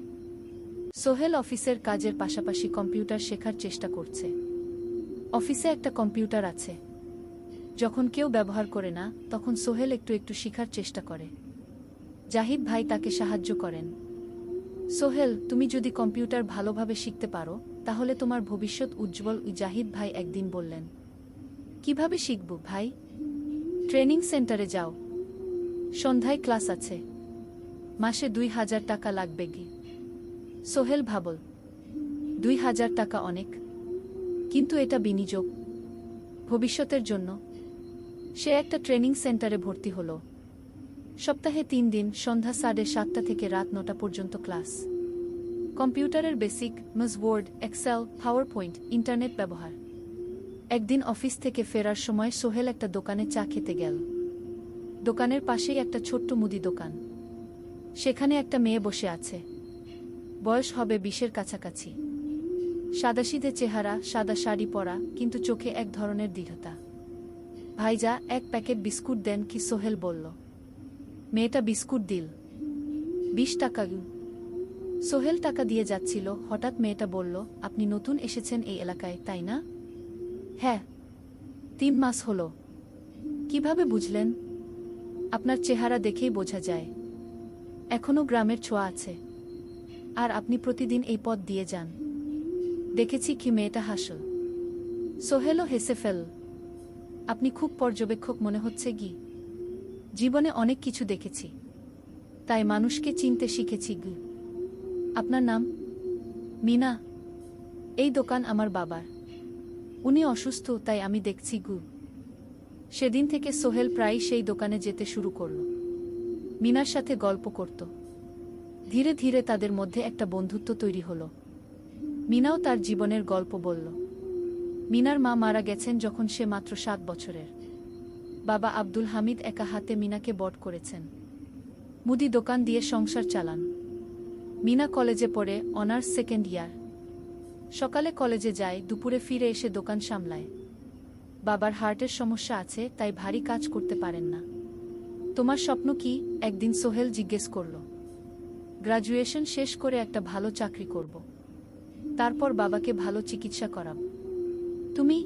সোহেল অফিসের কাজের পাশাপাশি কম্পিউটার শেখার চেষ্টা করছে। অফিসে একটা কম্পিউটার আছে। যখন কেউ ব্যবহার করে না, তখন সোহেল একটু একটু শেখার চেষ্টা করে। জাহিদ ভাই তাকে সাহায্য করেন। সোহেল, তুমি যদি কম্পিউটার ভালোভাবে শিখতে পারো, তাহলে তোমার ভবিষ্যৎ উজ্জ্বল। জাহিদ ভাই একদিন বললেন। কিভাবে শিখব ভাই? ট্রেনিং সেন্টারে যাও। সন্ধ্যায় ক্লাস আছে। মাসে ২,০০০ টাকা লাগবে। সোহেল ভাবল, ২,০০০ টাকা অনেক, কিন্তু এটা বিনিয়োগ, ভবিষ্যতের জন্য। সে একটা ট্রেনিং সেন্টারে ভর্তি হল। সপ্তাহে ৩ দিন, সন্ধ্যা ৭:৩০ থেকে রাত ৯টা পর্যন্ত ক্লাস। কম্পিউটারের basic, word, Excel, power point, internet ব্যবহার। একদিন অফিস থেকে ফেরার সময় সোহেল একটা দোকানে চা খেতে গেল। দোকানের পাশেই একটা ছোট্ট মুদি দোকান। সেখানে একটা মেয়ে বসে আছে। বয়স হবে ২০-এর কাছাকাছি। সাদাসিধে চেহারা, সাদা শাড়ি পরা, কিন্তু চোখে এক ধরনের দৃঢ়তা। ভাইজা, এক প্যাকেট বিস্কুট দেন কি? সোহেল বলল। মেয়েটা বিস্কুট দিল। 20 টাকা। সোহেল টাকা দিয়ে যাচ্ছিল, হঠাৎ মেয়েটা বলল, আপনি নতুন এসেছেন এই এলাকায়, তাই না? হ্যাঁ। 3 মাস হলো। কিভাবে বুঝলেন? আপনার চেহারা দেখেই বোঝা যায়। এখনও গ্রামের ছোঁয়া আছে। আর আপনি প্রতিদিন এই পথ দিয়ে যান। দেখেছি কি? মেয়েটা হাসল। সোহেলও হেসে ফেল। আপনি খুব পর্যবেক্ষক মনে হচ্ছে গি। জীবনে অনেক কিছু দেখেছি, তাই মানুষকে চিনতে শিখেছি গি। আপনার নাম? মিনা। এই দোকান আমার বাবার। উনি অসুস্থ, তাই আমি দেখছি গু। সেদিন থেকে সোহেল প্রায়ই সেই দোকানে যেতে শুরু করল। মিনার সাথে গল্প করত। ধীরে ধীরে তাদের মধ্যে একটা বন্ধুত্ব তৈরি হলো। মিনাও তার জীবনের গল্প বলল। মিনার মা মারা গেছেন যখন সে মাত্র 7 বছরের। বাবা আব্দুল হামিদ একা হাতে মিনাকে বড় করেছেন। মুদি দোকান দিয়ে সংসার চালান। মিনা কলেজে পড়ে, অনার্স 2nd ইয়ার। সকালে কলেজে যায়, দুপুরে ফিরে এসে দোকান সামলায়। বাবার হার্টের সমস্যা আছে, তাই ভারী কাজ করতে পারেন না। তোমার স্বপ্ন কি? একদিন সোহেল জিজ্ঞেস করল। গ্রাজুয়েশন শেষ করে একটা ভালো চাকরি করব। তারপর বাবাকে ভালো চিকিৎসা করাব। তুমি?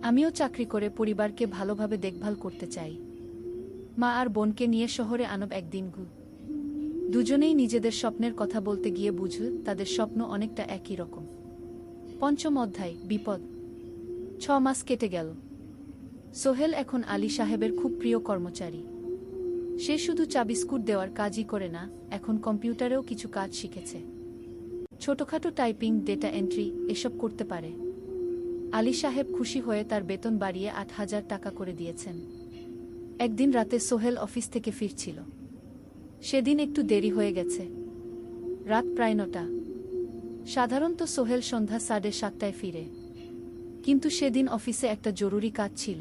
আমিও চাকরি করে পরিবারকে ভালোভাবে দেখভাল করতে চাই। মা আর বোনকে নিয়ে শহরে আনব একদিন গু। দুজনেই নিজেদের স্বপ্নের কথা বলতে গিয়ে বুঝল তাদের স্বপ্ন অনেকটা একই রকম। 5ম অধ্যায়, বিপদ। 6 মাস কেটে গেল। সোহেল এখন আলী সাহেবের খুব প্রিয় কর্মচারী। সে শুধু চা বিস্কুট দেওয়ার কাজই করে না, এখন কম্পিউটারেও কিছু কাজ শিখেছে। ছোটখাটো টাইপিং, ডেটা এন্ট্রি এসব করতে পারে। আলী সাহেব খুশি হয়ে তার বেতন বাড়িয়ে 8,000 টাকা করে দিয়েছেন। একদিন রাতে সোহেল অফিস থেকে ফিরছিল। সেদিন একটু দেরি হয়ে গেছে। রাত প্রায় 9টা। সাধারণত সোহেল সন্ধ্যা 7:30টায় ফিরে, কিন্তু সেদিন অফিসে একটা জরুরি কাজ ছিল।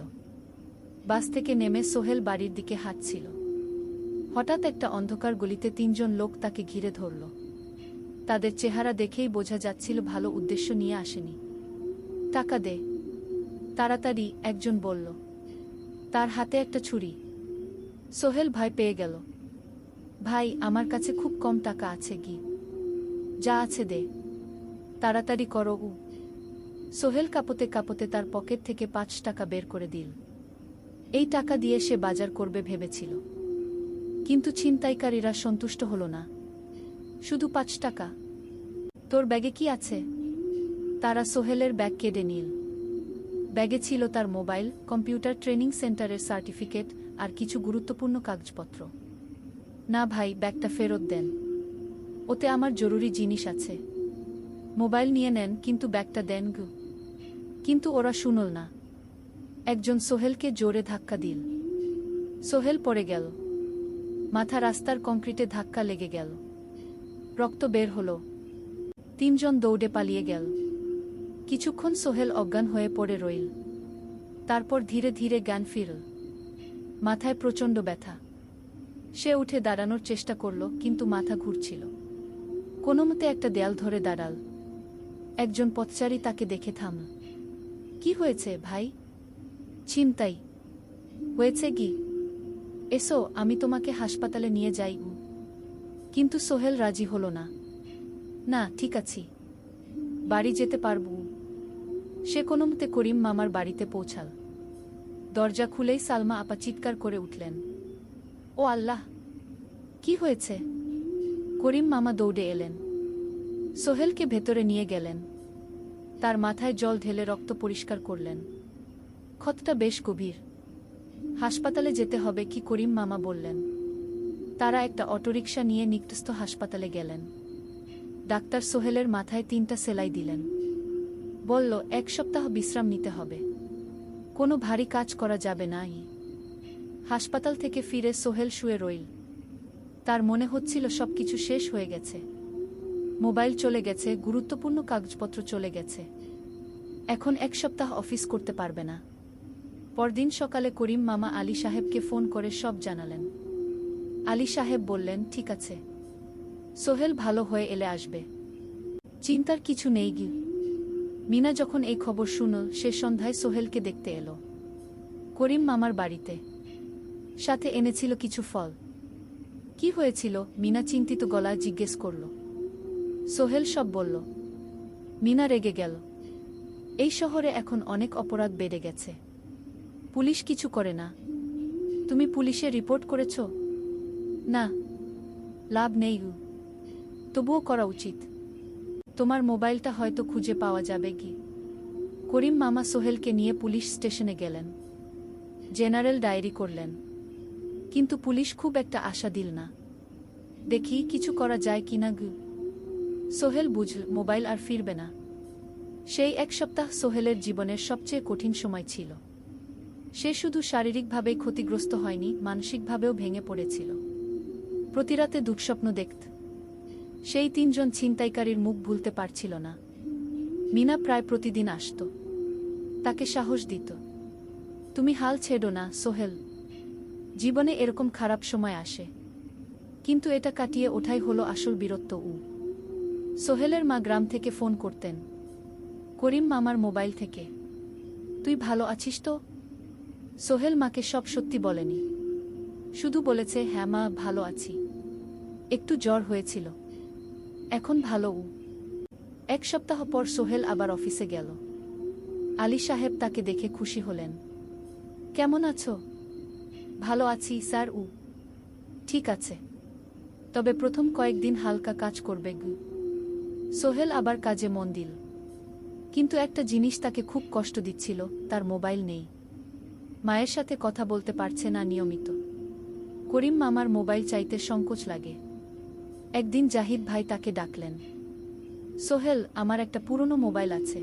বাস থেকে নেমে সোহেল বাড়ির দিকে হাঁটছিল। হঠাৎ একটা অন্ধকার গলিতে 3 জন লোক তাকে ঘিরে ধরল। তাদের চেহারা দেখেই বোঝা যাচ্ছিল ভালো উদ্দেশ্য নিয়ে আসেনি। টাকা দে তাড়াতাড়ি, একজন বলল। তার হাতে একটা ছুরি। সোহেল ভয় পেয়ে গেল। ভাই, আমার কাছে খুব কম টাকা আছে গি। যা আছে দে, তাড়াতাড়ি করো। সোহেল কাঁপতে কাঁপতে তার পকেট থেকে 5 টাকা বের করে দিল। এই টাকা দিয়ে সে বাজার করবে ভেবেছিল, কিন্তু ছিনতাইকারীরা সন্তুষ্ট হল না। শুধু 5 টাকা? তোর ব্যাগে কি আছে? তারা সোহেলের ব্যাগ কেড়ে নিল। ব্যাগে ছিল তার মোবাইল, কম্পিউটার ট্রেনিং সেন্টারের সার্টিফিকেট আর কিছু গুরুত্বপূর্ণ কাগজপত্র। না ভাই, ব্যাগটা ফেরত দেন। ওতে আমার জরুরি জিনিস আছে। মোবাইল নিয়ে নেন, কিন্তু ব্যাগটা দেন গু। কিন্তু ওরা শুনল না। একজন সোহেলকে জোরে ধাক্কা দিল। সোহেল পড়ে গেল। মাথা রাস্তার কংক্রিটে ধাক্কা লেগে গেল। রক্ত বের হলো। 3 জন দৌড়ে পালিয়ে গেল। কিছুক্ষণ সোহেল অজ্ঞান হয়ে পড়ে রইল। তারপর ধীরে ধীরে জ্ঞান ফিরল। মাথায় প্রচণ্ড ব্যথা। সে উঠে দাঁড়ানোর চেষ্টা করল, কিন্তু মাথা ঘুরছিল। কোনোমতে একটা দেয়াল ধরে দাঁড়াল। একজন পথচারী তাকে দেখে থামল। কি হয়েছে ভাই? ছিনতাই হয়েছে কি? এসো, আমি তোমাকে হাসপাতালে নিয়ে যাই। কিন্তু সোহেল রাজি হল না। না, ঠিক আছি, বাড়ি যেতে পারব। সে কোনোমতে করিম মামার বাড়িতে পৌঁছাল। দরজা খুলেই সালমা আপা চিৎকার করে উঠলেন। ও আল্লাহ, কি হয়েছে? করিম মামা দৌড়ে এলেন। সোহেলকে ভেতরে নিয়ে গেলেন। তার মাথায় জল ঢেলে রক্ত পরিষ্কার করলেন। ক্ষতটা বেশ গভীর। হাসপাতালে যেতে হবে কি? করিম মামা বললেন। তারা একটা অটোরিকশা নিয়ে নিকটস্থ হাসপাতালে গেলেন। ডাক্তার সোহেলের মাথায় 3টা সেলাই দিলেন। বলল, 1 সপ্তাহ বিশ্রাম নিতে হবে। কোনো ভারী কাজ করা যাবে না। হাসপাতাল থেকে ফিরে সোহেল শুয়ে রইল। তার মনে হচ্ছিল সবকিছু শেষ হয়ে গেছে। মোবাইল চলে গেছে, গুরুত্বপূর্ণ কাগজপত্র চলে গেছে। এখন 1 সপ্তাহ অফিস করতে পারবে না। পরদিন সকালে করিম মামা আলী সাহেবকে ফোন করে সব জানালেন। আলী সাহেব বললেন, ঠিক আছে, সোহেল ভালো হয়ে এলে আসবে, চিন্তার কিছু নেই গি। মিনা যখন এই খবর শুনল সে সন্ধ্যায় সোহেলকে দেখতে এলো করিম মামার বাড়িতে। সাথে এনেছিল কিছু ফল। কি হয়েছিল? মিনা চিন্তিত গলায় জিজ্ঞেস করল। সোহেল সব বলল। মিনা রেগে গেল। এই শহরে এখন অনেক অপরাধ বেড়ে গেছে। পুলিশ কিছু করে না। তুমি পুলিশে রিপোর্ট করেছ? না। লাভ নেই। তবুও করা উচিত। তোমার মোবাইলটা হয়তো খুঁজে পাওয়া যাবে কি? করিম মামা সোহেলকে নিয়ে পুলিশ স্টেশনে গেলেন। জেনারেল ডায়েরি করলেন। কিন্তু পুলিশ খুব একটা আশা দিল না। দেখি কিছু করা যায় কিনা। সোহেল বুঝল মোবাইল আর ফিরবে না। সেই এক সপ্তাহ সোহেলের জীবনের সবচেয়ে কঠিন সময় ছিল। সে শুধু শারীরিকভাবেই ক্ষতিগ্রস্ত হয়নি, মানসিকভাবেও ভেঙে পড়েছিল। প্রতিরাতে দুঃস্বপ্ন দেখত। সেই ৩ জন ছিনতাইকারীর মুখ ভুলতে পারছিল না। মিনা প্রায় প্রতিদিন আসত। তাকে সাহস দিত। তুমি হাল ছেড়ো না সোহেল। জীবনে এরকম খারাপ সময় আসে, কিন্তু এটা কাটিয়ে ওঠাই হলো আসল বীরত্ব। সোহেলের মা গ্রাম থেকে ফোন করতেন, করিম মামার মোবাইল থেকে। তুই ভালো আছিস তো? সোহেল মাকে সব সত্যি বলেনি। শুধু বলেছে, হ্যাঁ মা, ভালো আছি। একটু জ্বর হয়েছিল, এখন ভালো। ১ সপ্তাহ পর সোহেল আবার অফিসে গেল। আলী সাহেব তাকে দেখে খুশি হলেন। কেমন আছো? ভালো আছি স্যার। ঠিক আছে, তবে প্রথম কয়েকদিন হালকা কাজ করবে। সোহেল আবার কাজে মন দিল। কিন্তু একটা জিনিস তাকে খুব কষ্ট দিচ্ছিল, তার মোবাইল নেই। মায়ের সাথে কথা বলতে পারছে না নিয়মিত। করিম মামার মোবাইল চাইতে সংকোচ লাগে। একদিন জাহিদ ভাই তাকে ডাকলেন। সোহেল, আমার একটা পুরনো মোবাইল আছে,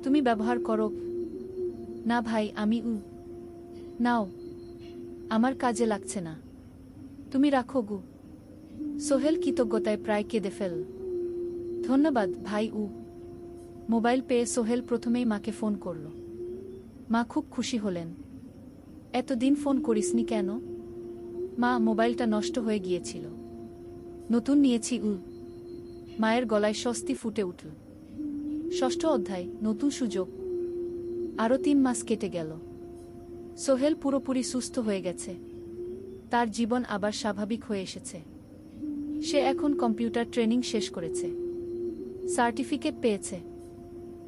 তুমি ব্যবহার করো? না ভাই, আমি নাও, আমার কাজে লাগছে না, তুমি রাখো। সোহেল কৃতজ্ঞতায় প্রায় কেঁদে ফেল। ধন্যবাদ ভাই। মোবাইল পেয়ে সোহেল প্রথমেই মাকে ফোন করল। মা খুব খুশি হলেন। এতদিন ফোন করিসনি কেন? মা, মোবাইলটা নষ্ট হয়ে গিয়েছিল, নতুন নিয়েছি। মায়ের গলায় স্বস্তি ফুটে উঠল। ৬ষ্ঠ অধ্যায়, নতুন সুযোগ। আরও ৩ মাস কেটে গেল। সোহেল পুরোপুরি সুস্থ হয়ে গেছে। তার জীবন আবার স্বাভাবিক হয়ে এসেছে। সে এখন কম্পিউটার ট্রেনিং শেষ করেছে, সার্টিফিকেট পেয়েছে।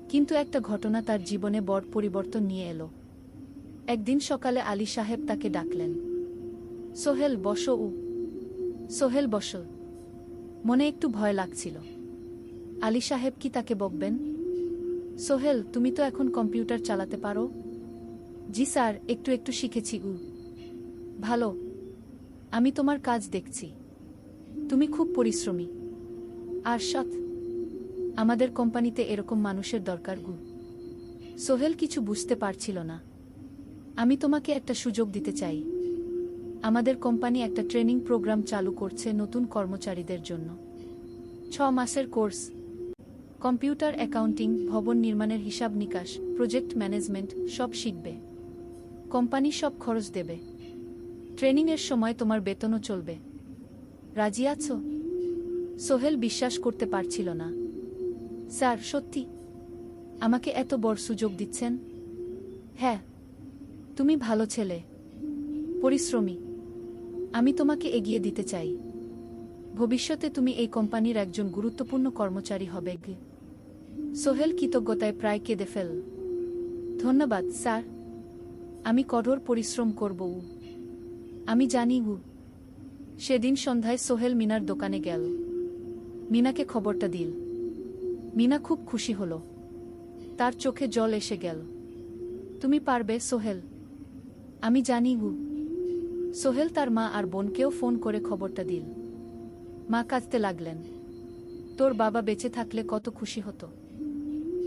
কিন্তু একটা ঘটনা তার জীবনে বড় পরিবর্তন নিয়ে এলো। একদিন সকালে আলী সাহেব তাকে ডাকলেন। সোহেল, বসো। সোহেল বসল। মনে একটু ভয় লাগছিল। আলী সাহেব কি তাকে বকবেন? সোহেল, তুমি তো এখন কম্পিউটার চালাতে পারো? জি স্যার, একটু একটু শিখেছি। ভালো, আমি তোমার কাজ দেখছি। তুমি খুব পরিশ্রমী আর সৎ। আমাদের কোম্পানিতে এরকম মানুষের দরকার। সোহেল কিছু বুঝতে পারছিল না। আমি তোমাকে একটা সুযোগ দিতে চাই। আমাদের কোম্পানি একটা ট্রেনিং প্রোগ্রাম চালু করছে নতুন কর্মচারীদের জন্য। ৬ মাসের কোর্স। কম্পিউটার, অ্যাকাউন্টিং, ভবন নির্মাণের হিসাব নিকাশ, প্রজেক্ট ম্যানেজমেন্ট সব শিখবে। কোম্পানি সব খরচ দেবে। ট্রেনিংয়ের সময় তোমার বেতনও চলবে। রাজি আছো? সোহেল বিশ্বাস করতে পারছিল না। স্যার, সত্যি? আমাকে এত বড় সুযোগ দিচ্ছেন? হ্যাঁ। তুমি ভালো ছেলে, পরিশ্রমী। আমি তোমাকে এগিয়ে দিতে চাই। ভবিষ্যতে তুমি এই কোম্পানির একজন গুরুত্বপূর্ণ কর্মচারী হবে। সোহেল কৃতজ্ঞতায় প্রায় কেঁদে ফেল। ধন্যবাদ স্যার, আমি কঠোর পরিশ্রম করব। আমি জানি। সেদিন সন্ধ্যায় সোহেল মিনার দোকানে গেল। মিনাকে খবরটা দিল। মিনা খুব খুশি হল। তার চোখে জল এসে গেল। তুমি পারবে সোহেল, আমি জানি। সোহেল তার মা আর বোনকেও ফোন করে খবরটা দিল। মা কাঁদতে লাগলেন। তোর বাবা বেঁচে থাকলে কত খুশি হতো।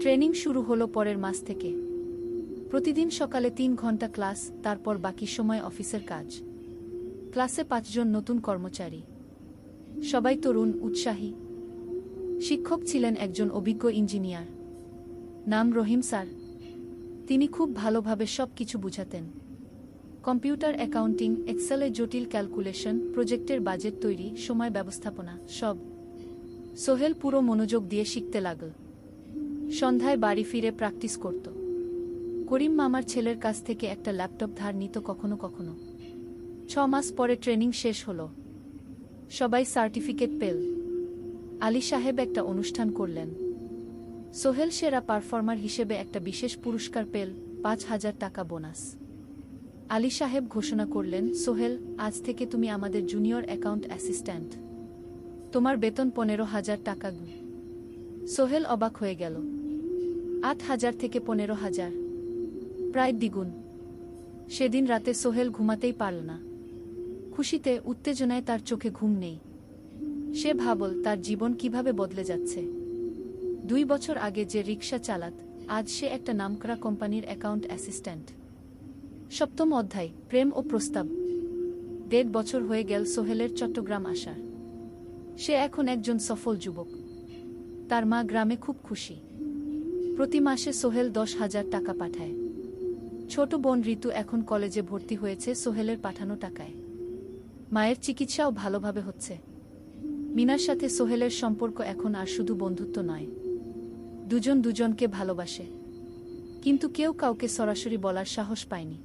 ট্রেনিং শুরু হলো পরের মাস থেকে। প্রতিদিন সকালে ৩ ঘন্টা ক্লাস, তারপর বাকি সময় অফিসের কাজ। ক্লাসে ৫ জন নতুন কর্মচারী, সবাই তরুণ, উৎসাহী। শিক্ষক ছিলেন একজন অভিজ্ঞ ইঞ্জিনিয়ার, নাম রহিম স্যার। তিনি খুব ভালোভাবে সব কিছু বুঝাতেন। কম্পিউটার, অ্যাকাউন্টিং, এক্সেলে জটিল ক্যালকুলেশন, প্রজেক্টের বাজেট তৈরি, সময় ব্যবস্থাপনা সব। সোহেল পুরো মনোযোগ দিয়ে শিখতে লাগল। সন্ধ্যায় বাড়ি ফিরে প্র্যাকটিস করত। করিম মামার ছেলের কাছ থেকে একটা ল্যাপটপ ধার নিত কখনো কখনো। 6 মাস পরে ট্রেনিং শেষ হলো। সবাই সার্টিফিকেট পেল। আলী সাহেব একটা অনুষ্ঠান করলেন। সোহেল সেরা পারফর্মার হিসেবে একটা বিশেষ পুরস্কার পেল, 5,000 টাকা বোনাস। আলী সাহেব ঘোষণা করলেন, সোহেল, আজ থেকে তুমি আমাদের জুনিয়র অ্যাকাউন্ট অ্যাসিস্ট্যান্ট। তোমার বেতন 15,000 টাকা। সোহেল অবাক হয়ে গেল। 8,000 থেকে 15,000, প্রায় দ্বিগুণ। সেদিন রাতে সোহেল ঘুমাতেই পারল না। খুশিতে, উত্তেজনায় তার চোখে ঘুম নেই। সে ভাবল তার জীবন কিভাবে বদলে যাচ্ছে। 2 বছর আগে যে রিকশা চালাত, আজ সে একটা নামকরা কোম্পানির অ্যাকাউন্ট অ্যাসিস্ট্যান্ট। 7ম অধ্যায়, প্রেম ও প্রস্তাব। 1.5 বছর হয়ে গেল সোহেলের চট্টগ্রাম আসার। সে এখন একজন সফল যুবক। তার মা গ্রামে খুব খুশি। প্রতি মাসে সোহেল 10,000 টাকা পাঠায়। ছোট বোন ঋতু এখন কলেজে ভর্তি হয়েছে সোহেলের পাঠানো টাকায়। মায়ের চিকিৎসাও ভালোভাবে হচ্ছে। মিনার সাথে সোহেলের সম্পর্ক এখন আর শুধু বন্ধুত্ব নয়। দুজন দুজনকে ভালোবাসে। কিন্তু কেউ কাউকে সরাসরি বলার সাহস পায়নি।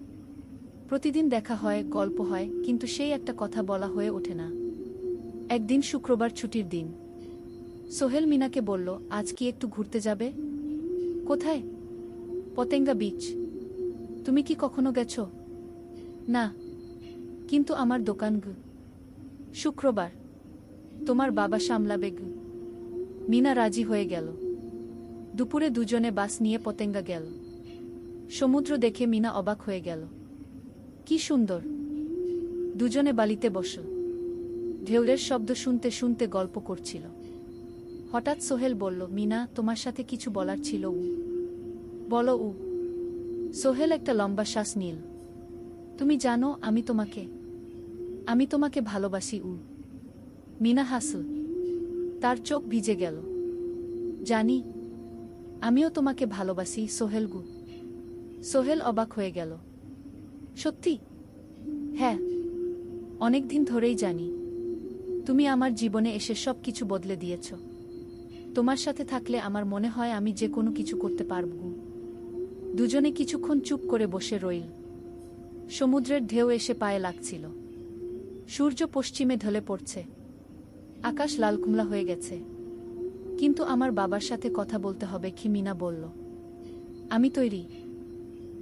প্রতিদিন দেখা হয়, গল্প হয়, কিন্তু সেই একটা কথা বলা হয়ে ওঠে না। একদিন শুক্রবার ছুটির দিন। সোহেল মিনাকে বলল, আজ কি একটু ঘুরতে যাবে? কোথায়? পতেঙ্গা বিচ। তুমি কি কখনো গেছ? না। কিন্তু আমার দোকান গ। শুক্রবার। তোমার বাবা সামলাবে গ। মিনা রাজি হয়ে গেল। দুপুরে দুজনে বাস নিয়ে পতেঙ্গা গেল। সমুদ্র দেখে মিনা অবাক হয়ে গেল। কি সুন্দর! দুজনে বালিতে বসল। ঢেউয়ের শব্দ শুনতে শুনতে গল্প করছিল। হঠাৎ সোহেল বলল, মিনা, তোমার সাথে কিছু বলার ছিল। বলো। সোহেল একটা লম্বা শ্বাস নিল। তুমি জানো, আমি তোমাকে ভালোবাসি। মিনা হাসল। তার চোখ ভিজে গেল। জানি। আমিও তোমাকে ভালোবাসি সোহেল। সোহেল অবাক হয়ে গেল। সত্যি? হ্যাঁ। অনেকদিন ধরেই জানি। তুমি আমার জীবনে এসে সব কিছু বদলে দিয়েছ। তোমার সাথে থাকলে আমার মনে হয় আমি যে কোনো কিছু করতে পারব। দুজনে কিছুক্ষণ চুপ করে বসে রইল। সমুদ্রের ঢেউ এসে পায়ে লাগছিল। সূর্য পশ্চিমে ঢলে পড়ছে। আকাশ লাল কুমলা হয়ে গেছে। কিন্তু আমার বাবার সাথে কথা বলতে হবে কি? মিনা বলল। আমি তৈরি।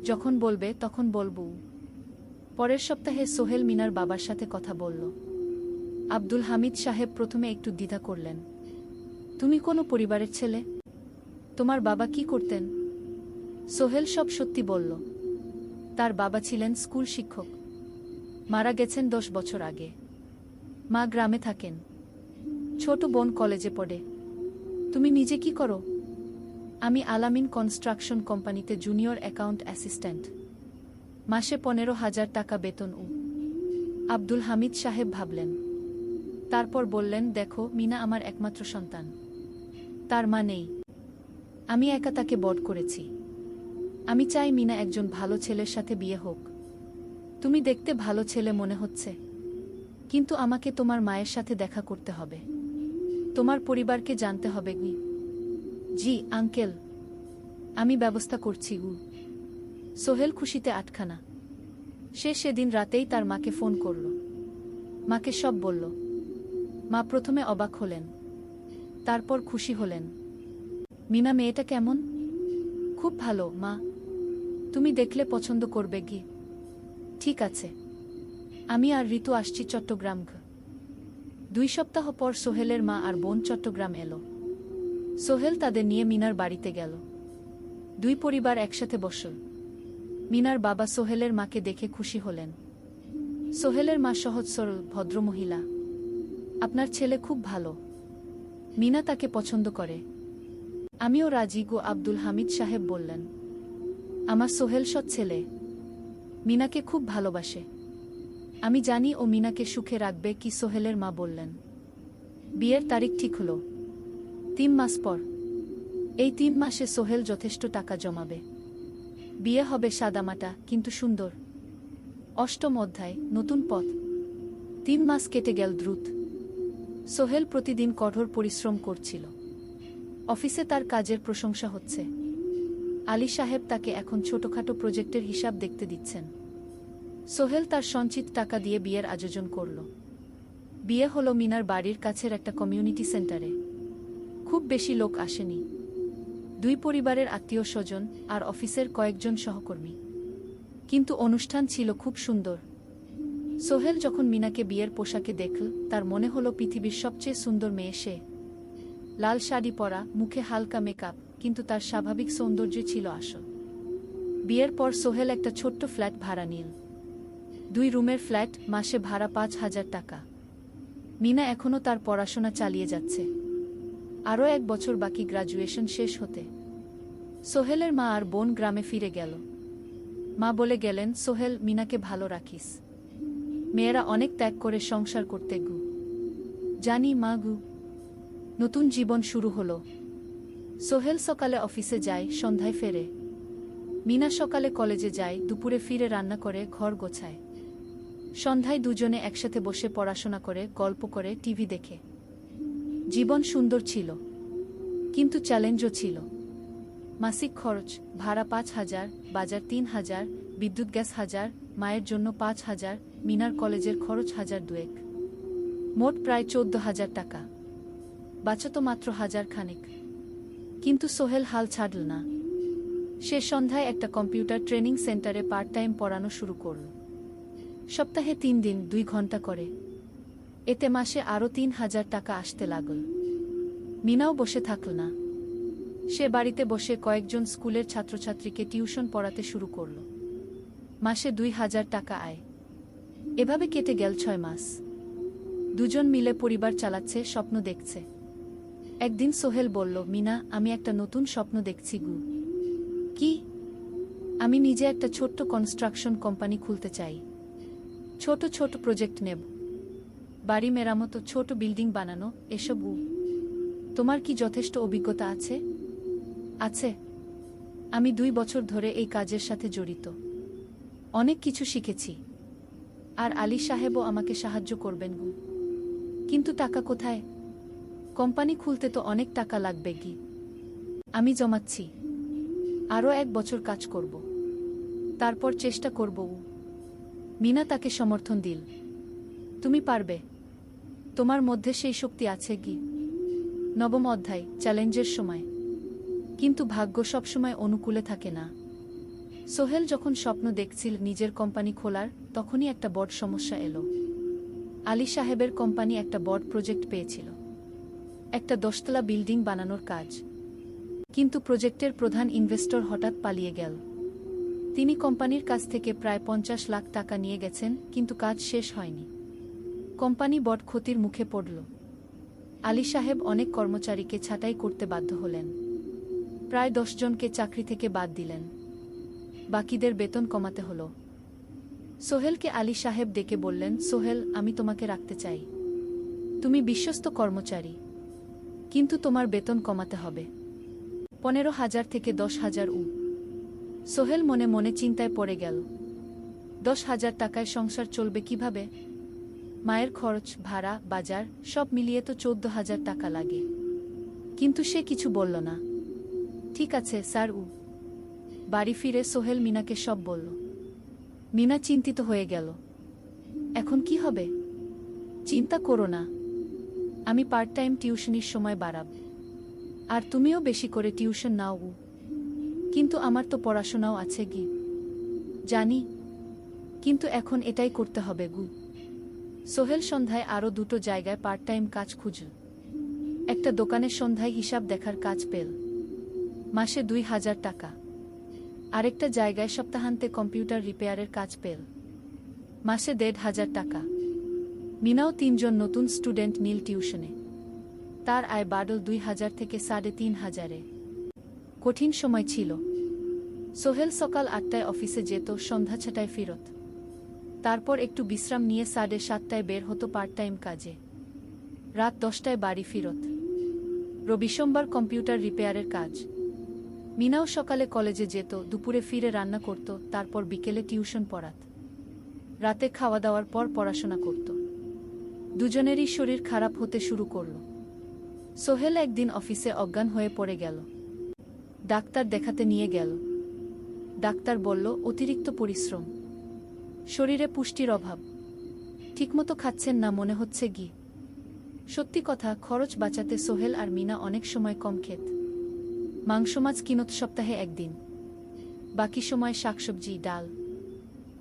যখন বলবে তখন বলবো। পরের সপ্তাহে সোহেল মিনার বাবার সাথে কথা বলল। আব্দুল হামিদ সাহেব প্রথমে একটু দ্বিধা করলেন। তুমি কোনো পরিবারের ছেলে? তোমার বাবা কি করতেন? সোহেল সব সত্যি বলল। তার বাবা ছিলেন স্কুল শিক্ষক। মারা গেছেন 10 বছর আগে। মা গ্রামে থাকেন। ছোট বোন কলেজে পড়ে। তুমি নিজে কি করো? আমি আলামিন কনস্ট্রাকশন কোম্পানিতে জুনিয়র অ্যাকাউন্ট অ্যাসিস্ট্যান্ট। মাসে 15,000 টাকা বেতন। আব্দুল হামিদ সাহেব ভাবলেন। তারপর বললেন, দেখো, মিনা আমার একমাত্র সন্তান। তার মা নেই। আমি একা তাকে বড় করেছি। আমি চাই মিনা একজন ভালো ছেলের সাথে বিয়ে হোক। তুমি দেখতে ভালো ছেলে মনে হচ্ছে। কিন্তু আমাকে তোমার মায়ের সাথে দেখা করতে হবে। তোমার পরিবারকে জানতে হবে। জি আঙ্কেল, আমি ব্যবস্থা করছি। সোহেল খুশিতে আটখানা। সে সেদিন রাতেই তার মাকে ফোন করল। মাকে সব বলল। মা প্রথমে অবাক হলেন। তারপর খুশি হলেন। মিনা মেয়েটা কেমন? খুব ভালো মা। তুমি দেখলে পছন্দ করবে। ঠিক আছে। আমি আর ঋতু আসছি চট্টগ্রাম। 2 সপ্তাহ পর সোহেলের মা আর বোন চট্টগ্রাম এলো। সোহেল তাদের নিয়ে মিনার বাড়িতে গেল। 2 পরিবার একসাথে বসল। মিনার বাবা সোহেলের মাকে দেখে খুশি হলেন। সোহেলের মা সহজ সরল ভদ্রমহিলা। আপনার ছেলে খুব ভালো। মিনা তাকে পছন্দ করে। আমিও রাজি। আব্দুল হামিদ সাহেব বললেন। আমার সোহেল সৎ ছেলে। মিনাকে খুব ভালোবাসে। আমি জানি ও মিনাকে সুখে রাখবে। কি? সোহেলের মা বললেন। বিয়ের তারিখ ঠিক হলো 3 মাস পর। এই 3 মাসে সোহেল যথেষ্ট টাকা জমাবে। বিয়ে হবে সাদামাটা কিন্তু সুন্দর। 8ম অধ্যায়, নতুন পথ। 3 মাস কেটে গেল দ্রুত। সোহেল প্রতিদিন কঠোর পরিশ্রম করছিল। অফিসে তার কাজের প্রশংসা হচ্ছে। আলী সাহেব তাকে এখন ছোটখাটো প্রজেক্টের হিসাব দেখতে দিচ্ছেন। সোহেল তার সঞ্চিত টাকা দিয়ে বিয়ের আয়োজন করল। বিয়ে হলো মিনার বাড়ির কাছের একটা কমিউনিটি সেন্টারে। খুব বেশি লোক আসেনি, দুই পরিবারের আত্মীয় স্বজন আর অফিসের কয়েকজন সহকর্মী। কিন্তু অনুষ্ঠান ছিল খুব সুন্দর। সোহেল যখন মিনাকে বিয়ের পোশাকে দেখল, তার মনে হলো পৃথিবীর সবচেয়ে সুন্দর মেয়ে সে। লাল শাড়ি পরা, মুখে হালকা মেকআপ, কিন্তু তার স্বাভাবিক সৌন্দর্য ছিল আসল। বিয়ের পর সোহেল একটা ছোট্ট ফ্ল্যাট ভাড়া নিল। 2 রুমের ফ্ল্যাট, মাসে ভাড়া 5,000 টাকা। মিনা এখনও তার পড়াশোনা চালিয়ে যাচ্ছে। আরও 1 বছর বাকি গ্রাজুয়েশন শেষ হতে। সোহেলের মা আর বোন গ্রামে ফিরে গেল। মা বলে গেলেন, সোহেল, মিনাকে ভালো রাখিস। মেয়েরা অনেক ত্যাগ করে সংসার করতে গু। জানি মা গু। নতুন জীবন শুরু হলো। সোহেল সকালে অফিসে যায়, সন্ধ্যায় ফেরে। মিনা সকালে কলেজে যায়, দুপুরে ফিরে রান্না করে, ঘর গোছায়। সন্ধ্যায় দুজনে একসাথে বসে পড়াশোনা করে, গল্প করে, টিভি দেখে। জীবন সুন্দর ছিল, কিন্তু চ্যালেঞ্জও ছিল। মাসিক খরচ, ভাড়া 5,000, বাজার 3,000, বিদ্যুৎ গ্যাস 1,000, মায়ের জন্য 5,000, মিনার কলেজের খরচ 1,200। মোট প্রায় 14,000 টাকা। বাঁচত মাত্র 1,000 খানেক। কিন্তু সোহেল হাল ছাড়ল না। সে সন্ধ্যায় একটা কম্পিউটার ট্রেনিং সেন্টারে পার্ট টাইম পড়ানো শুরু করল। সপ্তাহে 3 দিন 2 ঘন্টা করে। এতে মাসে আরও 3,000 টাকা আসতে লাগল। মিনাও বসে থাকল না। সে বাড়িতে বসে কয়েকজন স্কুলের ছাত্রছাত্রীকে টিউশন পড়াতে শুরু করল। মাসে 2,000 টাকা আয়। এভাবে কেটে গেল 6 মাস। দুজন মিলে পরিবার চালাচ্ছে, স্বপ্ন দেখছে। একদিন সোহেল বলল, মিনা, আমি একটা নতুন স্বপ্ন দেখছি গু। কি? আমি নিজে একটা ছোট্ট কনস্ট্রাকশন কোম্পানি খুলতে চাই। ছোট ছোট প্রজেক্ট নেব, বাড়ি মেরামত, ছোট বিল্ডিং বানানো, এসব। তোমার কি যথেষ্ট অভিজ্ঞতা আছে? আছে। আমি 2 বছর ধরে এই কাজের সাথে জড়িত। অনেক কিছু শিখেছি। আর আলী সাহেবও আমাকে সাহায্য করবেন গু। কিন্তু টাকা কোথায়? কোম্পানি খুলতে তো অনেক টাকা লাগবে গি। আমি জমাচ্ছি। আরও 1 বছর কাজ করব, তারপর চেষ্টা করব। মিনা তাকে সমর্থন দিল। তুমি পারবে। তোমার মধ্যে সেই শক্তি আছে গি। 9ম অধ্যায়, চ্যালেঞ্জের সময়। কিন্তু ভাগ্য সবসময় অনুকূলে থাকে না। সোহেল যখন স্বপ্ন দেখছিল নিজের কোম্পানি খোলার, তখনই একটা বড় সমস্যা এলো। আলী সাহেবের কোম্পানি একটা বড় প্রজেক্ট পেয়েছিল, একটা 10তলা বিল্ডিং বানানোর কাজ। কিন্তু প্রজেক্টের প্রধান ইনভেস্টর হঠাৎ পালিয়ে গেল। তিনি কোম্পানির কাছ থেকে প্রায় 50 লাখ টাকা নিয়ে গেছেন, কিন্তু কাজ শেষ হয়নি। কোম্পানি বড় ক্ষতির মুখে পড়ল। আলী সাহেব অনেক কর্মচারীকে ছাঁটাই করতে বাধ্য হলেন। প্রায় 10 জনকে চাকরি থেকে বাদ দিলেন। বাকিদের বেতন কমাতে হলো। সোহেলকে আলী সাহেব ডেকে বললেন, সোহেল, আমি তোমাকে রাখতে চাই। তুমি বিশ্বস্ত কর্মচারী, কিন্তু তোমার বেতন কমাতে হবে। 15,000 থেকে 10,000 সোহেল মনে মনে চিন্তায় পড়ে গেল। 10,000 টাকায় সংসার চলবে কিভাবে? মায়ের খরচ, ভাড়া, বাজার সব মিলিয়ে তো 14,000 টাকা লাগে। কিন্তু সে কিছু বলল না। ঠিক আছে স্যার। বাড়ি ফিরে সোহেল মিনাকে সব বলল। মিনা চিন্তিত হয়ে গেল। এখন কি হবে? চিন্তা করো না, আমি পার্ট টাইম টিউশনির সময় বাড়াব। আর তুমিও বেশি করে টিউশন নাও। কিন্তু আমার তো পড়াশোনাও আছে গি। জানি, কিন্তু এখন এটাই করতে হবে গু। সোহেল সন্ধ্যায় আরও 2টো জায়গায় পার্ট টাইম কাজ খুঁজল। একটা দোকানের সন্ধ্যায় হিসাব দেখার কাজ পেল, মাসে 2,000 টাকা। আরেকটা জায়গায় সপ্তাহান্তে কম্পিউটার রিপেয়ারের কাজ পেল, মাসে 1,500 টাকা। মিনাও 3 জন নতুন স্টুডেন্ট নিল টিউশনে। তার আয় বাড়ল 2,000 থেকে 3,500-এ। কঠিন সময় ছিল। সোহেল সকাল 8টায় অফিসে যেত, সন্ধ্যা 6টায় ফিরত। তারপর একটু বিশ্রাম নিয়ে 7:30টায় বের হতো পার্ট টাইম কাজে। রাত 10টায় বাড়ি ফিরত। রবি সোমবার কম্পিউটার রিপেয়ারের কাজ। মিনাও সকালে কলেজে যেত, দুপুরে ফিরে রান্না করত, তারপর বিকেলে টিউশন পড়াত। রাতে খাওয়া দাওয়ার পর পড়াশোনা করত। দুজনেরই শরীর খারাপ হতে শুরু করল। সোহেল একদিন অফিসে অজ্ঞান হয়ে পড়ে গেল। ডাক্তার দেখাতে নিয়ে গেল। ডাক্তার বলল অতিরিক্ত পরিশ্রম, শরীরে পুষ্টির অভাব, ঠিকমতো খাচ্ছেন না মনে হচ্ছে ঘি। সত্যি কথা, খরচ বাঁচাতে সোহেল আর মিনা অনেক সময় কম খেত। মাংস মাছ কিনত সপ্তাহে একদিন, বাকি সময় শাকসবজি ডাল।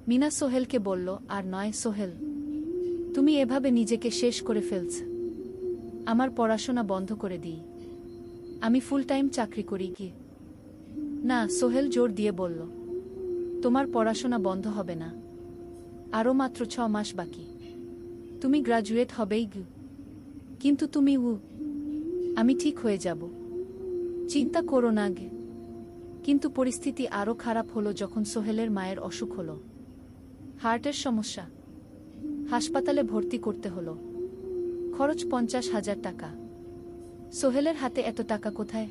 মিনা সোহেলকে বলল, আর নয় সোহেল, তুমি এভাবে নিজেকে শেষ করে ফেলছ। আমার পড়াশোনা বন্ধ করে দিই, আমি ফুল টাইম চাকরি করি কি। না, সোহেল জোর দিয়ে বলল, তোমার পড়াশোনা বন্ধ হবে না, আরও মাত্র 6 মাস বাকি, তুমি গ্রাজুয়েট হবেই গু। কিন্তু তুমি আমি ঠিক হয়ে যাব, চিন্তা করো না গে। কিন্তু পরিস্থিতি আরও খারাপ হলো যখন সোহেলের মায়ের অসুখ হলো, হার্টের সমস্যা। হাসপাতালে ভর্তি করতে হলো, খরচ 50,000 টাকা। সোহেলের হাতে এত টাকা কোথায়?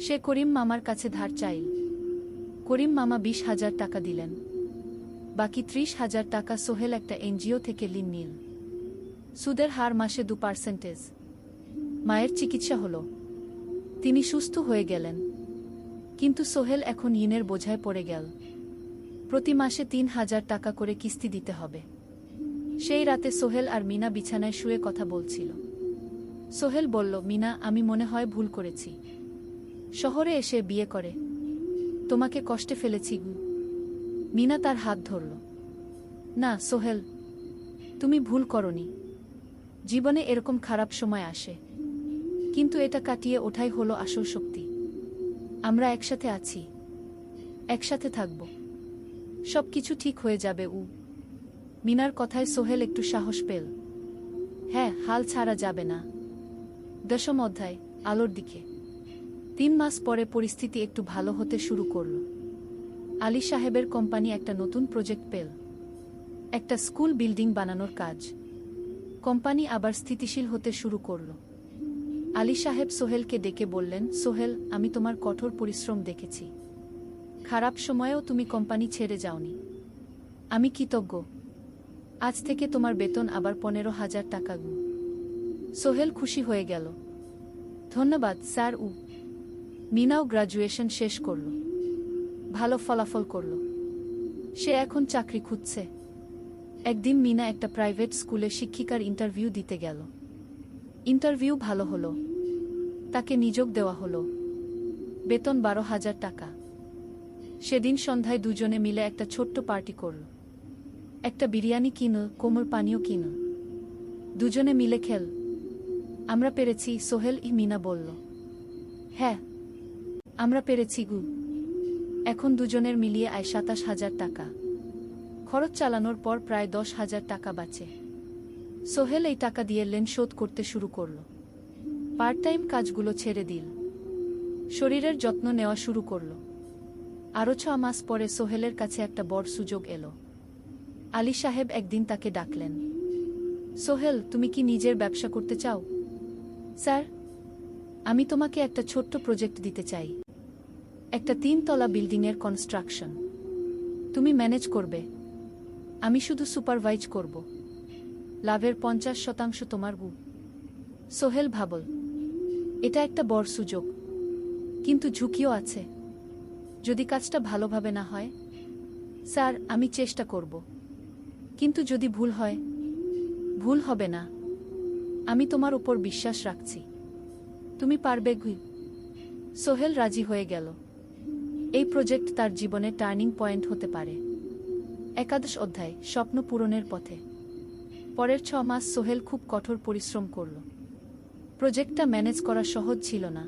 সে করিম মামার কাছে ধার চাইল। করিম মামা 20,000 টাকা দিলেন, বাকি 30,000 টাকা সোহেল একটা এনজিও থেকে ঋণ নিল। সুদের হার মাসে 2%। মায়ের চিকিৎসা হলো, তিনি সুস্থ হয়ে গেলেন। কিন্তু সোহেল এখন ঋণের বোঝায় পড়ে গেল। প্রতি মাসে 3,000 টাকা করে কিস্তি দিতে হবে। সেই রাতে সোহেল আর মিনা বিছানায় শুয়ে কথা বলছিল। সোহেল বলল, মিনা, আমি মনে হয় ভুল করেছি, শহরে এসে বিয়ে করে তোমাকে কষ্টে ফেলেছি গু। মিনা তার হাত ধরল। না সোহেল, তুমি ভুল করনি। জীবনে এরকম খারাপ সময় আসে, কিন্তু এটা কাটিয়ে ওঠাই হলো আসল শক্তি। আমরা একসাথে আছি, একসাথে থাকব, সবকিছু ঠিক হয়ে যাবে। মিনার কথায় সোহেল একটু সাহস পেল। হ্যাঁ, হাল ছাড়া যাবে না। 10ম অধ্যায়, আলোর দিকে। 3 মাস পরে পরিস্থিতি একটু ভালো হতে শুরু করল। আলী সাহেবের কোম্পানি একটা নতুন প্রজেক্ট পেল, একটা স্কুল বিল্ডিং বানানোর কাজ। কোম্পানি আবার স্থিতিশীল হতে শুরু করল। আলী সাহেব সোহেলকে ডেকে বললেন, সোহেল, আমি তোমার কঠোর পরিশ্রম দেখেছি, খারাপ সময়েও তুমি কোম্পানি ছেড়ে যাওনি। আমি কৃতজ্ঞ। আজ থেকে তোমার বেতন আবার 15,000 টাকা গু। সোহেল খুশি হয়ে গেল। ধন্যবাদ স্যার। মিনাও গ্রাজুয়েশন শেষ করল, ভালো ফলাফল করল। সে এখন চাকরি খুঁজছে। একদিন মিনা একটা প্রাইভেট স্কুলে শিক্ষিকার ইন্টারভিউ দিতে গেল। ইন্টারভিউ ভালো হলো, তাকে নিয়োগ দেওয়া হলো, বেতন 12,000 টাকা। সেদিন সন্ধ্যায় দুজনে মিলে একটা ছোট্ট পার্টি করল। একটা বিরিয়ানি কিনল, কোমল পানীয় কিনল, দুজনে মিলে খেল। আমরা পেরেছি সোহেল, মিনা বলল। হ্যাঁ, আমরা পেরেছি গু। এখন দুজনের মিলিয়ে আয় 27,000 টাকা। খরচ চালানোর পর প্রায় 10,000 টাকা বাঁচে। সোহেল এই টাকা দিয়ে লোন শোধ করতে শুরু করল। পার্ট টাইম কাজগুলো ছেড়ে দিল, শরীরের যত্ন নেওয়া শুরু করল। আরও 6 মাস পরে সোহেলের কাছে একটা বড় সুযোগ এলো। আলী সাহেব একদিন তাকে ডাকলেন। সোহেল, তুমি কি নিজের ব্যবসা করতে চাও? স্যার, আমি তোমাকে একটা ছোট্ট প্রজেক্ট দিতে চাই, একটা 3 তলা বিল্ডিংয়ের কনস্ট্রাকশন। তুমি ম্যানেজ করবে, আমি শুধু সুপারভাইজ করব। লাভের 50% তোমার গু। সোহেল ভাবল, এটা একটা বড় সুযোগ, কিন্তু ঝুঁকিও আছে। যদি কাজটা ভালোভাবে না হয়? স্যার, আমি চেষ্টা করব, কিন্তু যদি ভুল হয়? ভুল হবে না, আমি তোমার উপর বিশ্বাস রাখছি, তুমি পারবে গু। সোহেল রাজি হয়ে গেল। এই প্রজেক্ট তার জীবনে টার্নিং পয়েন্ট হতে পারে। 11 অধ্যায়, স্বপ্ন পূরণের পথে। পরের 6 মাস সোহেল খুব কঠোর পরিশ্রম করল। প্রজেক্টটা ম্যানেজ করা সহজ ছিল না।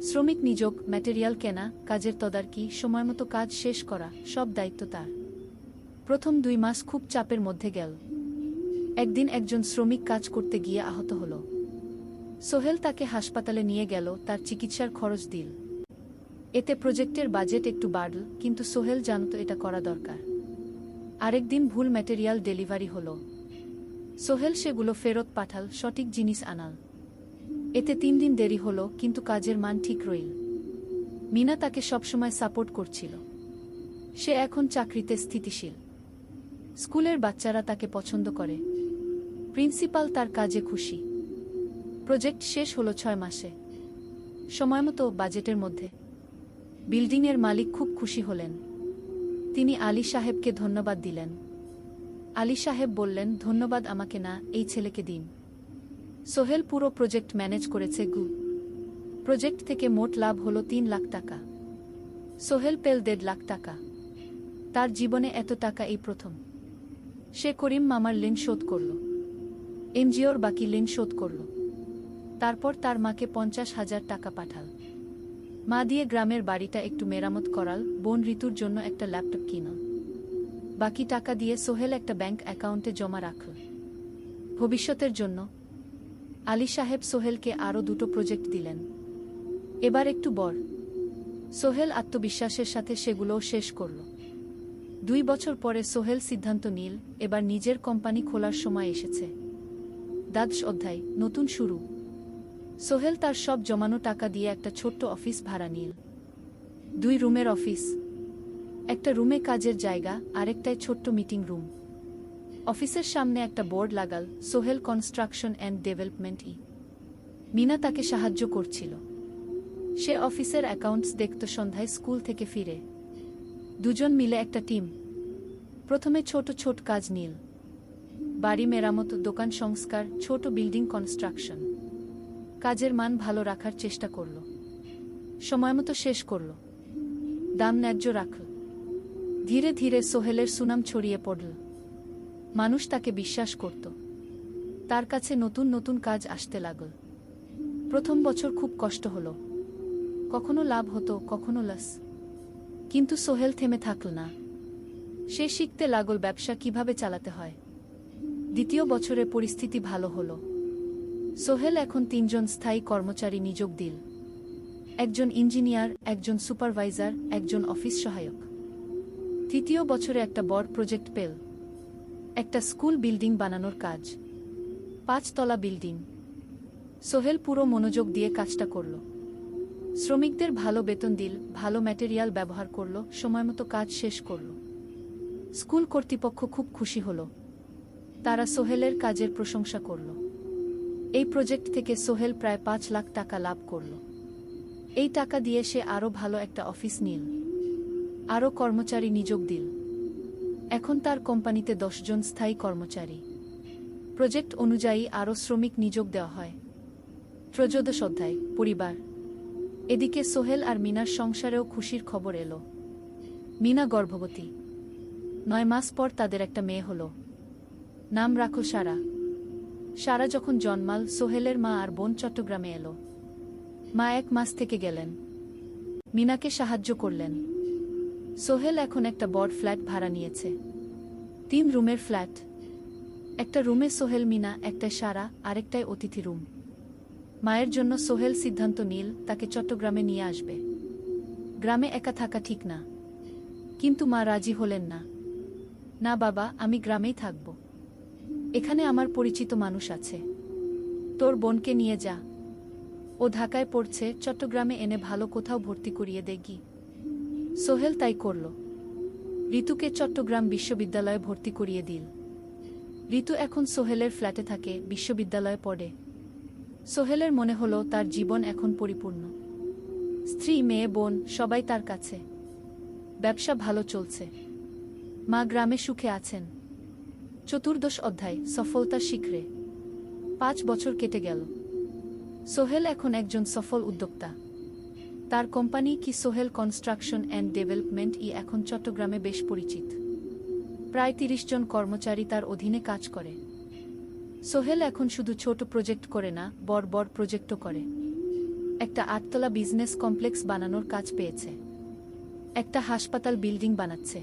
শ্রমিক নিয়োগ, ম্যাটেরিয়াল কেনা, কাজের তদারকি, সময়মতো কাজ শেষ করা, সব দায়িত্ব তার। প্রথম 2 মাস খুব চাপের মধ্যে গেল। একদিন একজন শ্রমিক কাজ করতে গিয়ে আহত হল। সোহেল তাকে হাসপাতালে নিয়ে গেল, তার চিকিৎসার খরচ দিল। এতে প্রজেক্টের বাজেট একটু বাড়ল, কিন্তু সোহেল জানত এটা করা দরকার। আরেকদিন ভুল ম্যাটেরিয়াল ডেলিভারি হলো। সোহেল সেগুলো ফেরত পাঠাল, সঠিক জিনিস আনাল। এতে 3 দিন দেরি হলো, কিন্তু কাজের মান ঠিক রইল। মিনা তাকে সবসময় সাপোর্ট করছিল। সে এখন চাকরিতে স্থিতিশীল, স্কুলের বাচ্চারা তাকে পছন্দ করে, প্রিন্সিপাল তার কাজে খুশি। প্রজেক্ট শেষ হলো 6 মাসে, সময়মতো বাজেটের মধ্যে। বিল্ডিংয়ের মালিক খুব খুশি হলেন। তিনি আলী সাহেবকে ধন্যবাদ দিলেন। আলী সাহেব বললেন, ধন্যবাদ আমাকে না, এই ছেলেকে দিন। সোহেল পুরো প্রজেক্ট ম্যানেজ করেছে। প্রজেক্ট থেকে মোট লাভ হলো 3 লাখ টাকা। সোহেল পেল 1.5 লাখ টাকা। তার জীবনে এত টাকা এই প্রথম। সে করিম মামার ঋণ শোধ করল, এনজিওর বাকি ঋণ শোধ করল। তারপর তার মাকে 50,000 টাকা পাঠাল। মা দিয়ে গ্রামের বাড়িটা একটু মেরামত করাল, বোন ঋতুর জন্য একটা ল্যাপটপ কিনল। বাকি টাকা দিয়ে সোহেল একটা ব্যাংক অ্যাকাউন্টে জমা রাখল ভবিষ্যতের জন্য। আলী সাহেব সোহেলকে আরও 2টো প্রজেক্ট দিলেন। এবার একটু বড়। সোহেল আত্মবিশ্বাসের সাথে সেগুলোও শেষ করল। 2 বছর পরে সোহেল সিদ্ধান্ত নিল, এবার নিজের কোম্পানি খোলার সময় এসেছে। দ্বাদশ অধ্যায়, নতুন শুরু। সোহেল তার সব জমানো টাকা দিয়ে একটা ছোট্ট অফিস ভাড়া নিল। 2 রুমের অফিস। একটা রুমে কাজের জায়গা, আরেকটায় ছোট্ট মিটিং রুম। অফিসের সামনে একটা বোর্ড লাগাল, Sohel construction and development. Mina তাকে সাহায্য করছিল। সে অফিসের অ্যাকাউন্টস দেখত সন্ধ্যায় স্কুল থেকে ফিরে। দুজন মিলে একটা টিম। প্রথমে ছোট ছোট কাজ নিল, বাড়ি মেরামত, দোকান সংস্কার, ছোট বিল্ডিং কনস্ট্রাকশন। কাজের মান ভালো রাখার চেষ্টা করল, সময়মতো শেষ করল, দাম ন্যায্য রাখল। ধীরে ধীরে সোহেলের সুনাম ছড়িয়ে পড়ল। মানুষ তাকে বিশ্বাস করত। তার কাছে নতুন নতুন কাজ আসতে লাগল। প্রথম বছর খুব কষ্ট হলো, কখনো লাভ হতো, কখনো লস। কিন্তু সোহেল থেমে থাকল না। সে শিখতে লাগল ব্যবসা কিভাবে চালাতে হয়। দ্বিতীয় বছরে পরিস্থিতি ভালো হলো। সোহেল এখন 3 জন স্থায়ী কর্মচারী নিয়োগ দিল। একজন ইঞ্জিনিয়ার, একজন সুপারভাইজার, একজন অফিস সহায়ক। তৃতীয় বছরে একটা বড় প্রজেক্ট পেল, একটা স্কুল বিল্ডিং বানানোর কাজ। 5 তলা বিল্ডিং। সোহেল পুরো মনোযোগ দিয়ে কাজটা করল। শ্রমিকদের ভালো বেতন দিল, ভালো ম্যাটেরিয়াল ব্যবহার করল, সময়মতো কাজ শেষ করল। স্কুল কর্তৃপক্ষ খুব খুশি হল। তারা সোহেলের কাজের প্রশংসা করল। এই প্রজেক্ট থেকে সোহেল প্রায় 5 লাখ টাকা লাভ করল। এই টাকা দিয়ে সে আরও ভালো একটা অফিস নিল, আরও কর্মচারী নিয়োগ দিল। এখন তার কোম্পানিতে 10 জন স্থায়ী কর্মচারী। প্রজেক্ট অনুযায়ী আরও শ্রমিক নিয়োগ দেওয়া হয়। ত্রয়োদশ অধ্যায়, পরিবার। এদিকে সোহেল আর মিনার সংসারেও খুশির খবর এলো। মিনা গর্ভবতী। 9 মাস পর তাদের একটা মেয়ে হলো। নাম রাখল সারা। সারা যখন জন্মাল, সোহেলের মা আর বোন চট্টগ্রামে এলো। মা 1 মাস থেকে গেলেন। মিনাকে সাহায্য করলেন। সোহেল এখন একটা বড় ফ্ল্যাট ভাড়া নিয়েছে। 3 রুমের ফ্ল্যাট। একটা রুমে সোহেল, মিনা, একটায় সারা, আরেকটায় অতিথি রুম। মায়ের জন্য সোহেল সিদ্ধান্ত নিল তাকে চট্টগ্রামে নিয়ে আসবে। গ্রামে একা থাকা ঠিক না। কিন্তু মা রাজি হলেন না। না বাবা, আমি গ্রামেই থাকব। এখানে আমার পরিচিত মানুষ আছে। তোর বোনকে নিয়ে যা। ও ঢাকায় পড়ছে, চট্টগ্রামে এনে ভালো কোথাও ভর্তি করিয়ে দেখি। সোহেল তাই করল। ঋতুকে চট্টগ্রাম বিশ্ববিদ্যালয়ে ভর্তি করিয়ে দিল। ঋতু এখন সোহেলের ফ্ল্যাটে থাকে, বিশ্ববিদ্যালয়ে পড়ে। সোহেলের মনে হলো তার জীবন এখন পরিপূর্ণ। স্ত্রী, মেয়ে, বোন সবাই তার কাছে। ব্যবসা ভালো চলছে। মা গ্রামে সুখে আছেন। চতুর্দশ অধ্যায়, সফলতার শিখরে। 5 বছর কেটে গেল। সোহেল এখন একজন সফল উদ্যোক্তা। তার কোম্পানি কি সোহেল কনস্ট্রাকশন অ্যান্ড ডেভেলপমেন্ট এখন চট্টগ্রামে বেশ পরিচিত। প্রায় 30 জন কর্মচারী তার অধীনে কাজ করে। সোহেল এখন শুধু ছোট প্রজেক্ট করে না, বড় বড় প্রজেক্টও করে। একটা 8 তলা বিজনেস কমপ্লেক্স বানানোর কাজ পেয়েছে। একটা হাসপাতাল বিল্ডিং বানাচ্ছে।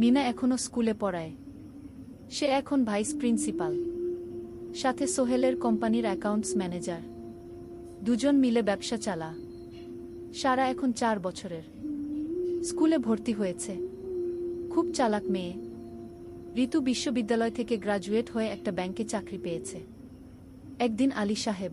মিনা এখনো স্কুলে পড়ায়। সে এখন ভাইস প্রিন্সিপাল। সাথে সোহেলের কোম্পানির অ্যাকাউন্টস ম্যানেজার। 2 জন মিলে ব্যবসা চালা। সারা এখন 4 বছরের। স্কুলে ভর্তি হয়েছে। খুব চালাক মেয়ে। ঋতু বিশ্ববিদ্যালয় থেকে গ্রাজুয়েট হয়ে একটা ব্যাংকে চাকরি পেয়েছে। একদিন আলী সাহেব